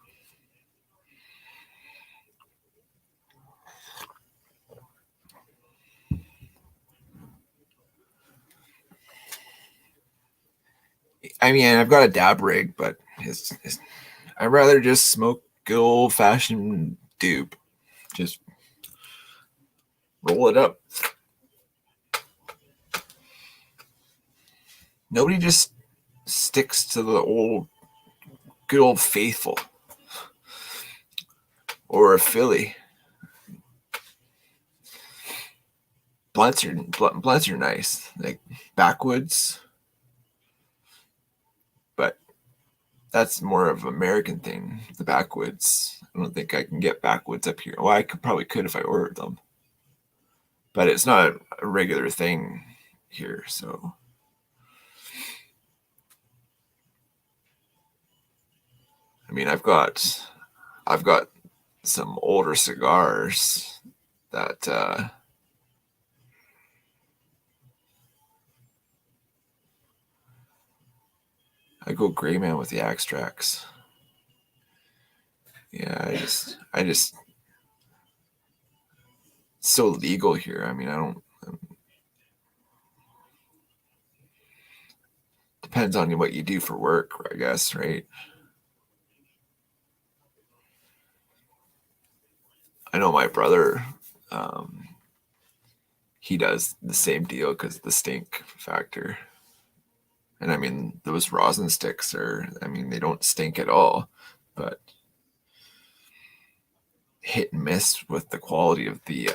I mean, I've got a dab rig, but I'd rather just smoke good old fashioned doob. Just roll it up. Nobody just sticks to the good old faithful or a Philly. Blunts are nice, like backwoods. that's more of an American thing. The backwoods. I don't think I can get backwoods up here. Well, I probably could if I ordered them, but it's not a regular thing here. So, I mean, I've got some older cigars that I go gray man with the extracts. Yeah, I just it's so legal here. I mean, I don't. Depends on what you do for work, I guess, right? I know my brother, he does the same deal because of the stink factor. And I mean, those rosin sticks I mean, they don't stink at all, but hit and miss with the quality of the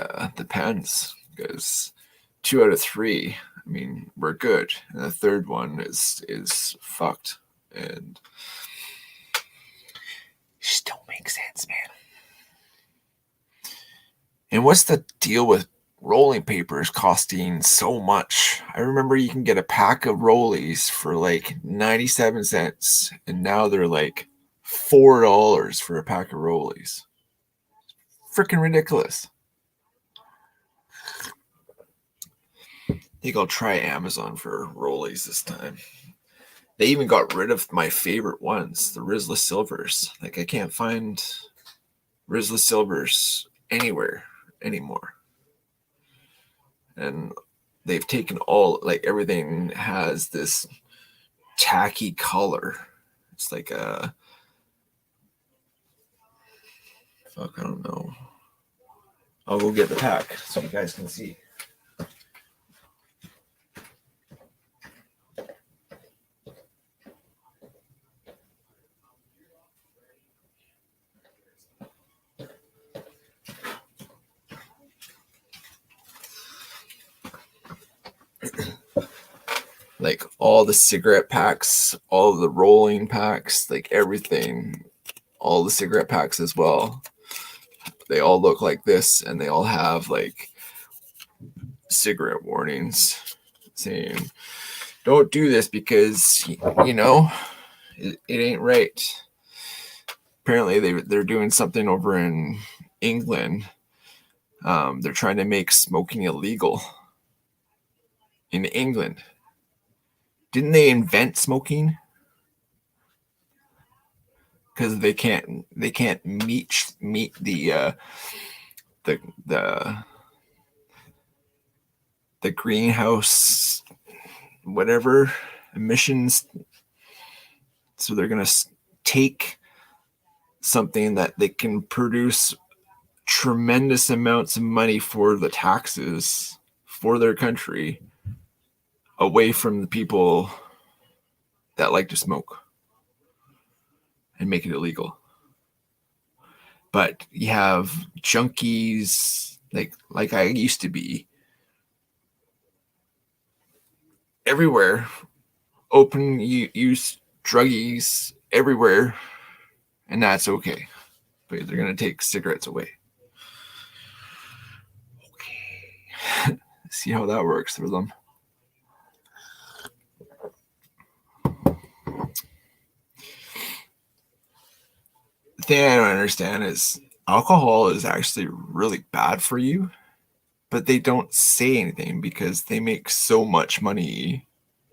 pens because 2 out of 3, I mean, we're good. And the third one is fucked. And just don't make sense, man. And what's the deal with rolling papers costing so much? I remember you can get a pack of rollies for like 97 cents, and now they're like $4 for a pack of rollies. Freaking ridiculous. I think I'll try Amazon for rollies this time. They even got rid of my favorite ones, the Rizla Silvers. Like, I can't find Rizla Silvers anywhere anymore. And they've taken everything has this tacky color. It's like I don't know. I'll go get the pack so you guys can see. Like all the cigarette packs, all the rolling packs, like everything, all the cigarette packs as well. They all look like this, and they all have like cigarette warnings saying, "Don't do this because it ain't right." Apparently, they're doing something over in England. They're trying to make smoking illegal in England. Didn't they invent smoking? Because they can't meet the the greenhouse whatever emissions. So they're gonna take something that they can produce tremendous amounts of money for the taxes for their country away from the people that like to smoke and make it illegal. But you have junkies like I used to be everywhere, open use druggies everywhere, and that's okay. But they're going to take cigarettes away. Okay. See how that works for them. The thing I don't understand is alcohol is actually really bad for you, but they don't say anything because they make so much money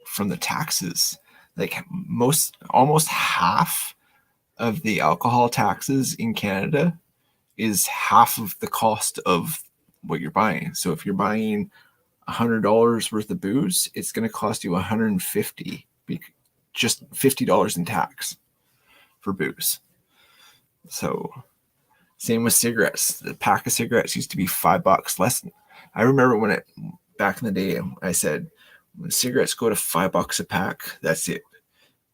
from the taxes. Like almost half of the alcohol taxes in Canada is half of the cost of what you're buying. So if you're buying $100 worth of booze, it's going to cost you $150, just $50 in tax for booze. So same with cigarettes. The pack of cigarettes used to be $5 less. I remember back in the day, I said, when cigarettes go to $5 a pack, that's it.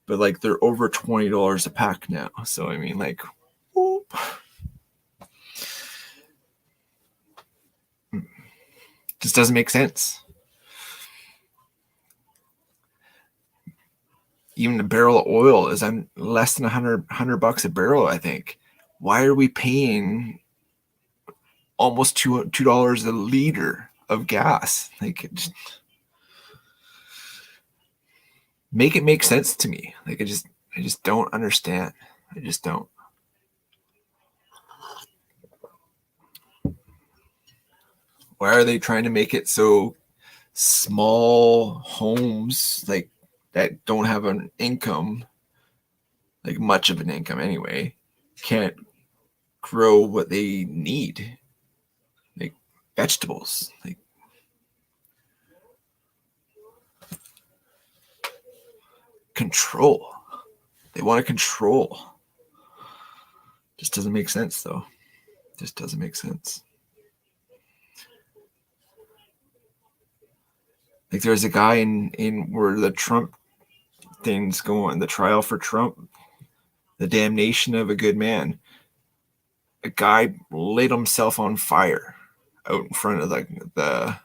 But like they're over $20 a pack now. So I mean, like, whoop. Just doesn't make sense. even a barrel of oil is on less than $100 a barrel, I think. Why are we paying almost $2 a liter of gas? Like, make it make sense to me. Like, I just don't understand. I just don't. Why are they trying to make it so small homes like that don't have an income, like much of an income anyway, can't grow what they need, like vegetables, like control. They want to control. Just doesn't make sense though. Just doesn't make sense. Like there's a guy in where the Trump thing's going, the trial for Trump, the damnation of a good man. A guy lit himself on fire out in front of the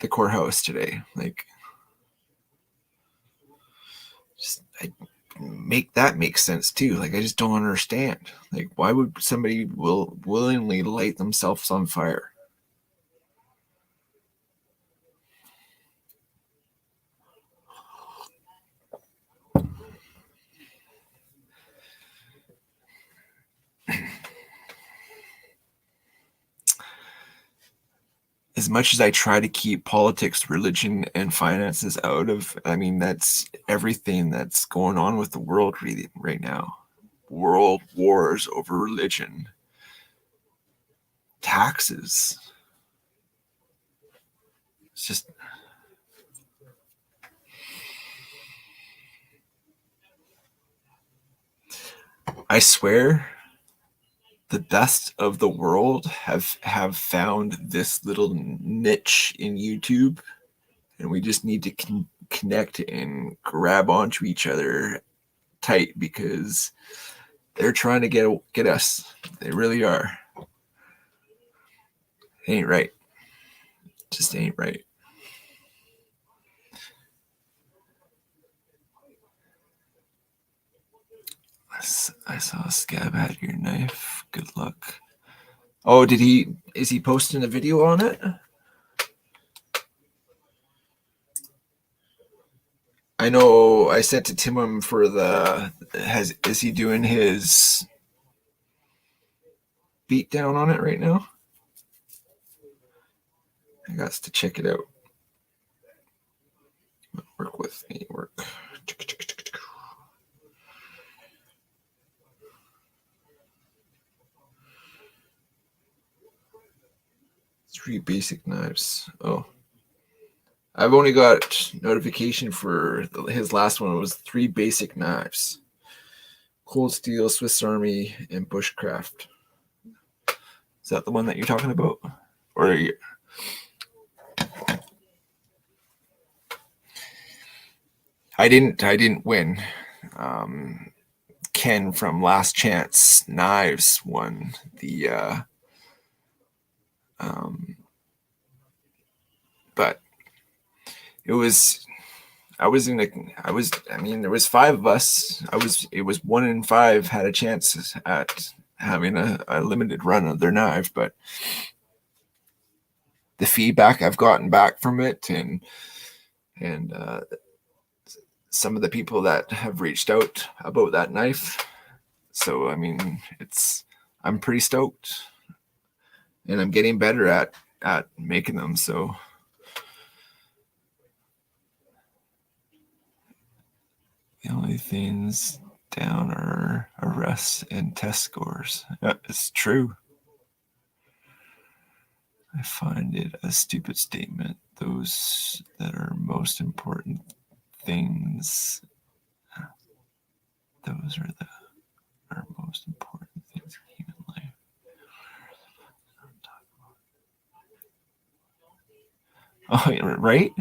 courthouse today. Like, just make that make sense too. Like, I just don't understand. Like, why would somebody willingly light themselves on fire? As much as I try to keep politics, religion, and finances out of, I mean, that's everything that's going on with the world really right now. World wars over religion, taxes. It's just, I swear the best of the world have found this little niche in YouTube, and we just need to connect and grab onto each other tight because they're trying to get us. They really are. It ain't right. Just ain't right. I saw a scab had your knife. Good luck. Oh, is he posting a video on it? I know I sent to Timum for is he doing his beat down on it right now? I got to check it out. Work with me, work. 3 basic knives. Oh, I've only got notification for his last one. It was 3 basic knives: Cold Steel, Swiss Army, and Bushcraft. Is that the one that you're talking about? Or are you... I didn't win. Ken from Last Chance Knives won the but it was there was 5 of us. It was 1 in 5 had a chance at having a limited run of their knife, but the feedback I've gotten back from it and some of the people that have reached out about that knife. So, I mean, I'm pretty stoked, and I'm getting better at making them. So the only things down are arrests and test scores. Yeah, it's true. I find it a stupid statement. Those that are most important things, those are most important things in human life. Oh, right?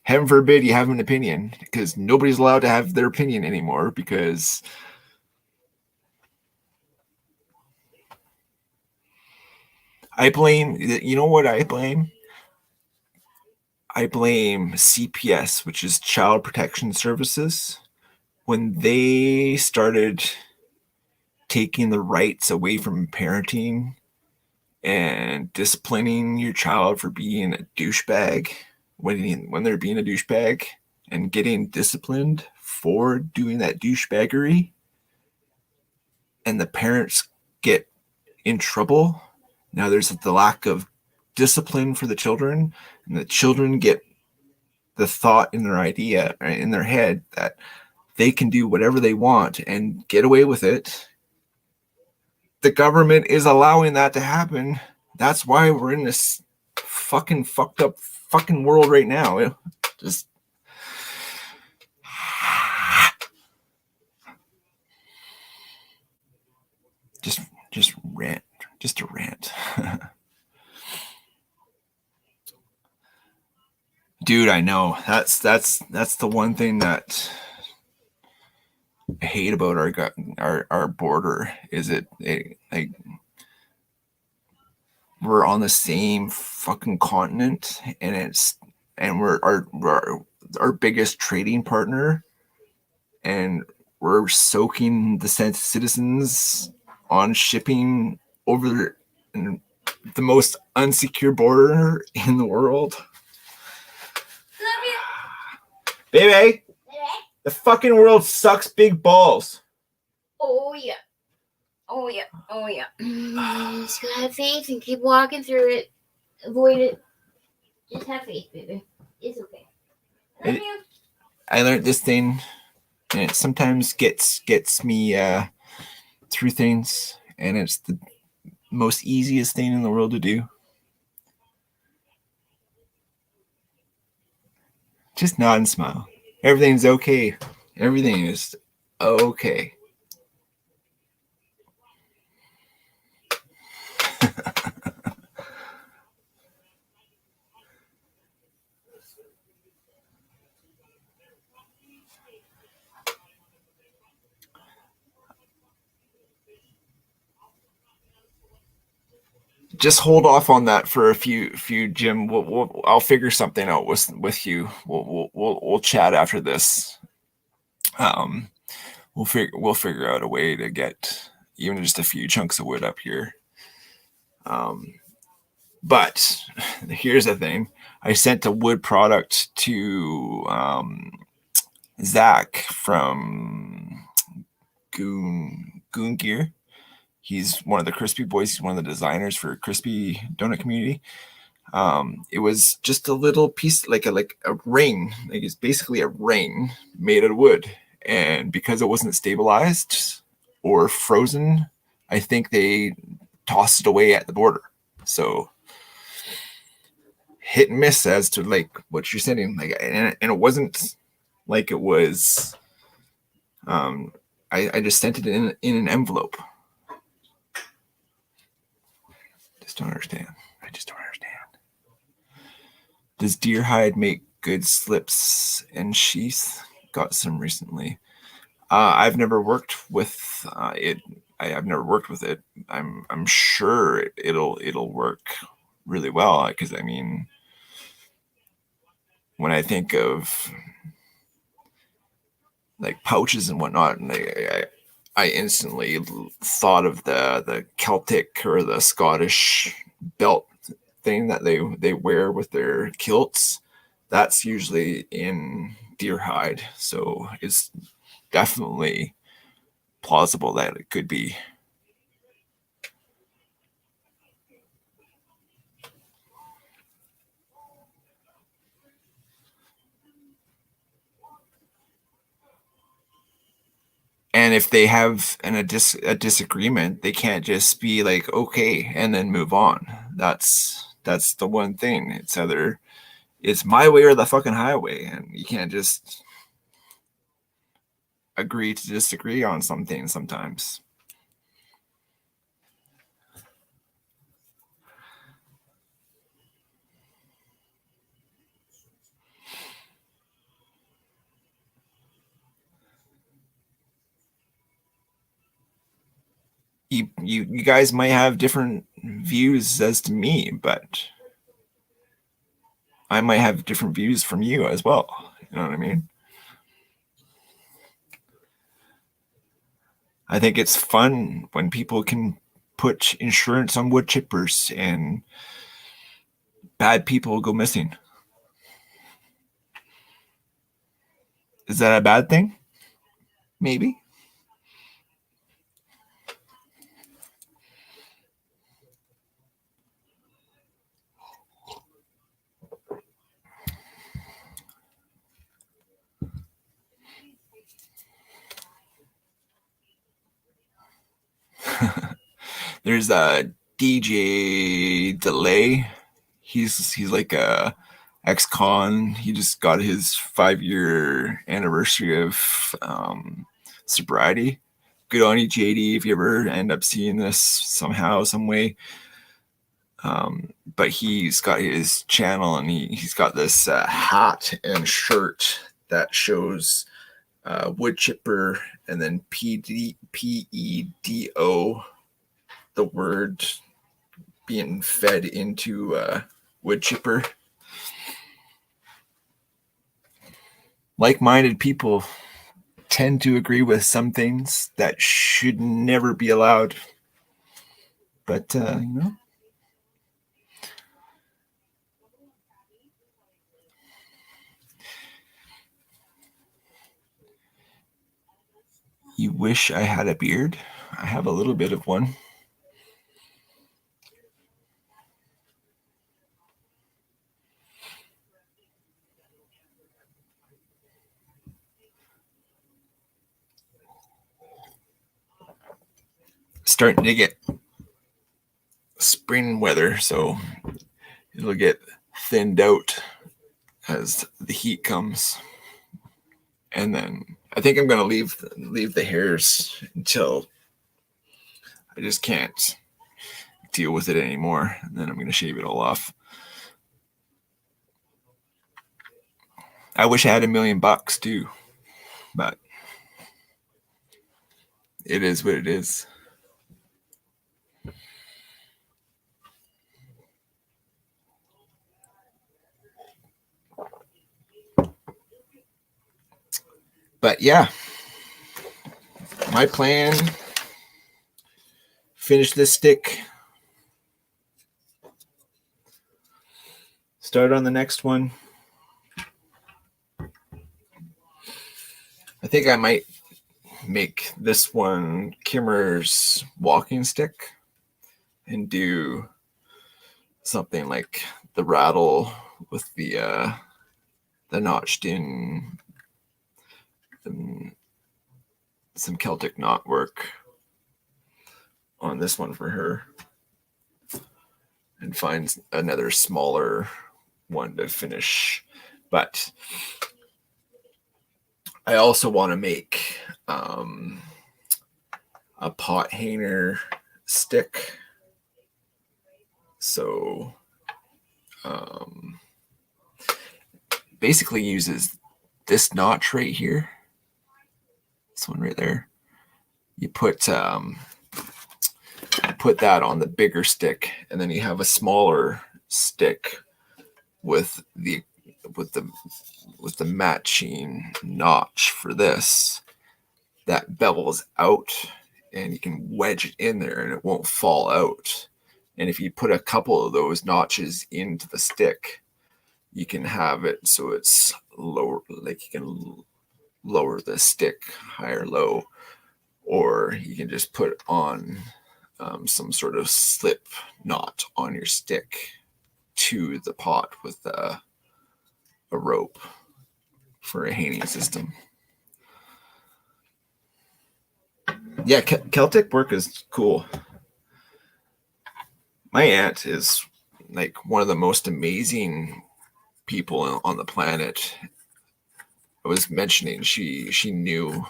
Heaven forbid you have an opinion, because nobody's allowed to have their opinion anymore, because I blame, you know what I blame? I blame CPS, which is Child Protection Services, when they started taking the rights away from parenting and disciplining your child for being a douchebag when they're being a douchebag and getting disciplined for doing that douchebaggery, and the parents get in trouble. Now there's the lack of discipline for the children, and the children get the thought in their head that they can do whatever they want and get away with it. The government is allowing that to happen. That's why we're in this fucking fucked up fucking world right now. Just just rant. Just a rant. Dude, I know. That's the one thing that I hate about our border is it like we're on the same fucking continent, and we're our biggest trading partner, and we're soaking the citizens on shipping over the most unsecure border in the world. Baby, the fucking world sucks big balls. Oh yeah. Oh yeah. Oh yeah. Just gotta have faith and keep walking through it. Avoid it. Just have faith, baby. It's okay. Love you. I learned this thing, and it sometimes gets me through things, and it's the most easiest thing in the world to do. Just nod and smile. Everything's okay. Everything is okay. Just hold off on that for a few Jim. I'll figure something out with you. We'll chat after this. We'll figure out a way to get even just a few chunks of wood up here. But here's the thing: I sent a wood product to Zach from Goon Gear. He's one of the Crispy Boys. He's one of the designers for Crispy Donut Community. It was just a little piece, like a ring. Like it's basically a ring made of wood. And because it wasn't stabilized or frozen, I think they tossed it away at the border. So hit and miss as to like what you're sending. Like, and it wasn't like it was. I just sent it in an envelope. Just don't understand. I just don't understand. Does deer hide make good slips and sheaths? Got some recently. I've never worked with it. I've never worked with it. I'm sure it'll work really well, because I mean, when I think of like pouches and whatnot, and I instantly thought of the Celtic or the Scottish belt thing that they wear with their kilts. That's usually in deer hide, so it's definitely plausible that it could be. And if they have a disagreement, they can't just be like, okay, and then move on. That's the one thing. It's either it's my way or the fucking highway, and you can't just agree to disagree on something sometimes. You guys might have different views as to me, but I might have different views from you as well. You know what I mean? I think it's fun when people can put insurance on wood chippers and bad people go missing. Is that a bad thing? Maybe. There's a DJ Delay. He's like a ex-con. He just got his 5-year anniversary of sobriety. Good on you, JD, if you ever end up seeing this somehow, some way. But he's got his channel, and he's got this hat and shirt that shows wood chipper and then PEDO, the word being fed into wood chipper. Like-minded people tend to agree with some things that should never be allowed. But, you wish I had a beard? I have a little bit of one. Starting to get spring weather, so it'll get thinned out as the heat comes. And then I think I'm gonna leave the hairs until I just can't deal with it anymore, and then I'm gonna shave it all off. I wish I had $1 million too, but it is what it is. But yeah, my plan, finish this stick, start on the next one. I think I might make this one Kimmer's walking stick and do something like the rattle with the notched in some Celtic knot work on this one for her, and find another smaller one to finish. But I also want to make a pot hanger stick. So basically uses this notch right here. This one right there. You put that on the bigger stick, and then you have a smaller stick with the matching notch for this that bevels out, and you can wedge it in there and it won't fall out. And if you put a couple of those notches into the stick, you can have it so it's lower, like you can lower the stick high or low, or you can just put on some sort of slip knot on your stick to the pot with a rope for a hanging system. Yeah, Celtic work is cool. My aunt is like one of the most amazing people on the planet. I was mentioning she knew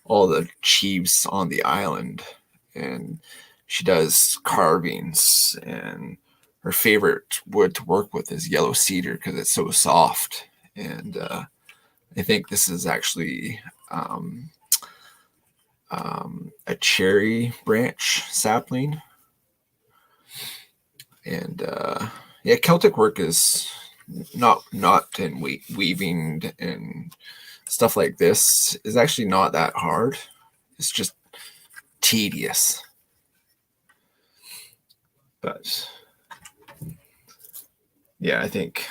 all the chiefs on the island, and she does carvings, and her favorite wood to work with is yellow cedar because it's so soft. And I think this is actually a cherry branch sapling. And yeah, Celtic work is not in weaving and stuff like this is actually not that hard. It's just tedious. But yeah, I think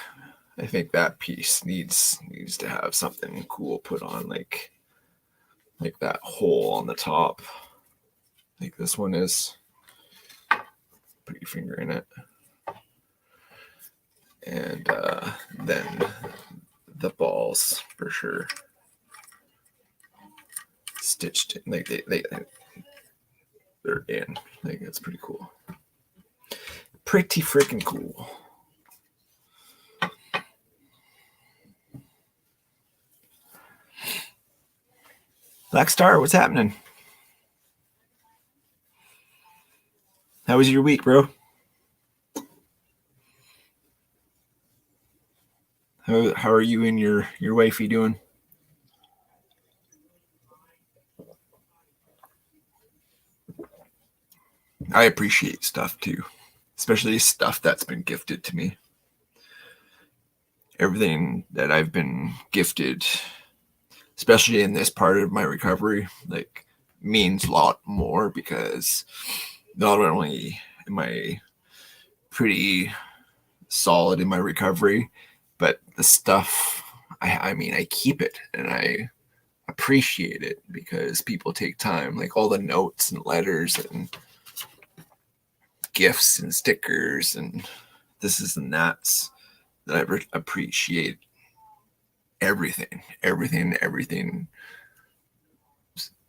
that piece needs to have something cool put on, like that hole on the top. Like this one is. Put your finger in it. And then the balls for sure. Stitched in. Like they're in. Like that's pretty cool. Pretty freaking cool. Black Star, what's happening? How was your week, bro? How are you and your wifey doing? I appreciate stuff too, especially stuff that's been gifted to me. Everything that I've been gifted, especially in this part of my recovery, like means a lot more because not only am I pretty solid in my recovery, but the stuff, I mean, I keep it and I appreciate it because people take time, like all the notes and letters and gifts and stickers and this is and that's that I appreciate everything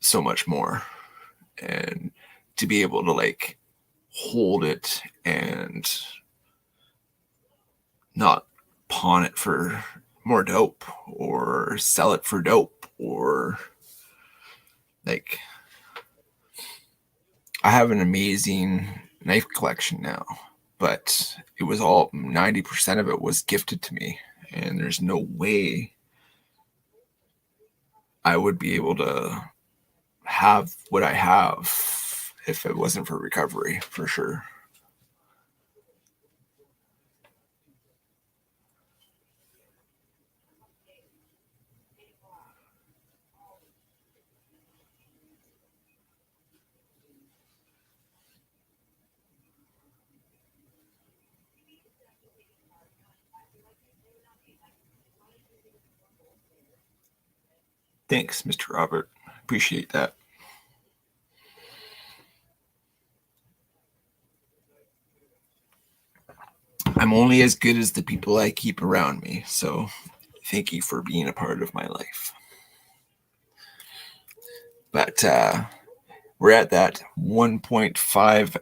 so much more. And to be able to like hold it and not pawn it for more dope or sell it for dope or like I have an amazing knife collection now, but it was all 90% of it was gifted to me and there's no way I would be able to have what I have if it wasn't for recovery, for sure. Thanks, Mr. Robert. Appreciate that. I'm only as good as the people I keep around me. So thank you for being a part of my life. But we're at that 1.5,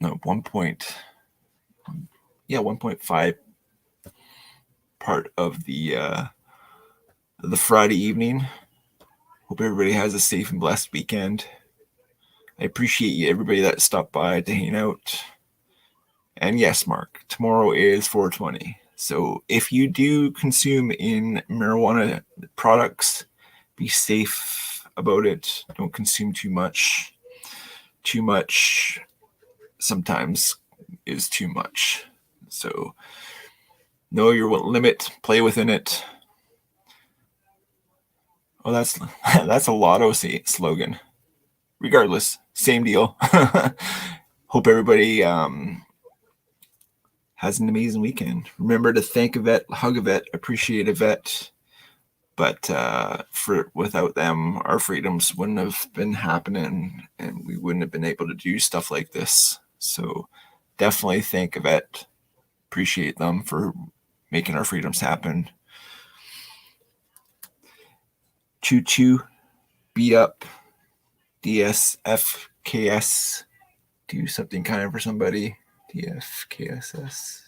no, 1.5 part of the Friday evening. Hope everybody has a safe and blessed weekend. I appreciate you, everybody that stopped by to hang out. And yes, Mark, tomorrow is 420. So if you do consume in marijuana products, be safe about it. Don't consume too much. Too much sometimes is too much. So know your limit, play within it. Oh, that's a Lotto slogan. Regardless, same deal. Hope everybody has an amazing weekend. Remember to thank a vet, hug a vet, appreciate a vet. But without them, our freedoms wouldn't have been happening, and we wouldn't have been able to do stuff like this. So definitely thank a vet, appreciate them for making our freedoms happen. Choo choo, beat up, DSFKS, do something kind for somebody. DFKSS,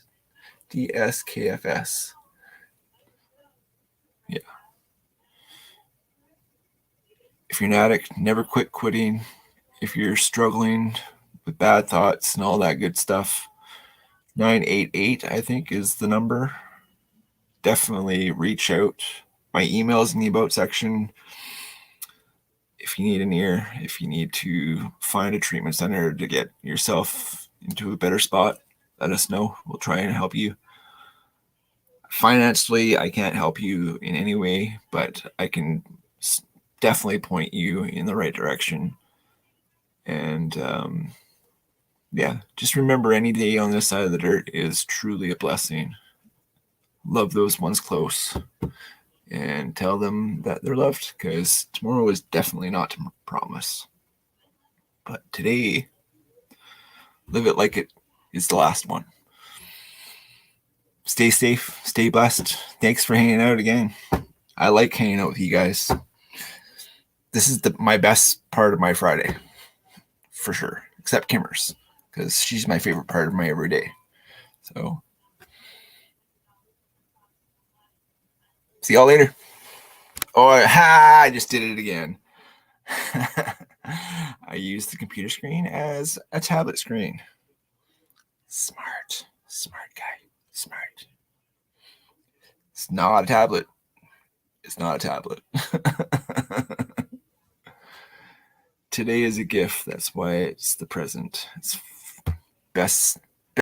DSKFS. Yeah. If you're an addict, never quit quitting. If you're struggling with bad thoughts and all that good stuff, 988, I think, is the number. Definitely reach out. My email's in the about section. If you need an ear, if you need to find a treatment center to get yourself into a better spot, let us know. We'll try and help you. Financially, I can't help you in any way, but I can definitely point you in the right direction. And yeah, just remember, any day on this side of the dirt is truly a blessing. Love those ones close and tell them that they're loved, because tomorrow is definitely not to promise. But today, live it like it is the last one. Stay safe, stay blessed. Thanks for hanging out again. I like hanging out with you guys. This is my best part of my Friday, for sure, except Kimmer's, because she's my favorite part of my everyday. So, see y'all later. Oh, I just did it again. I used the computer screen as a tablet screen. Smart guy, smart. It's not a tablet. It's not a tablet. Today is a gift. That's why it's the present. It's best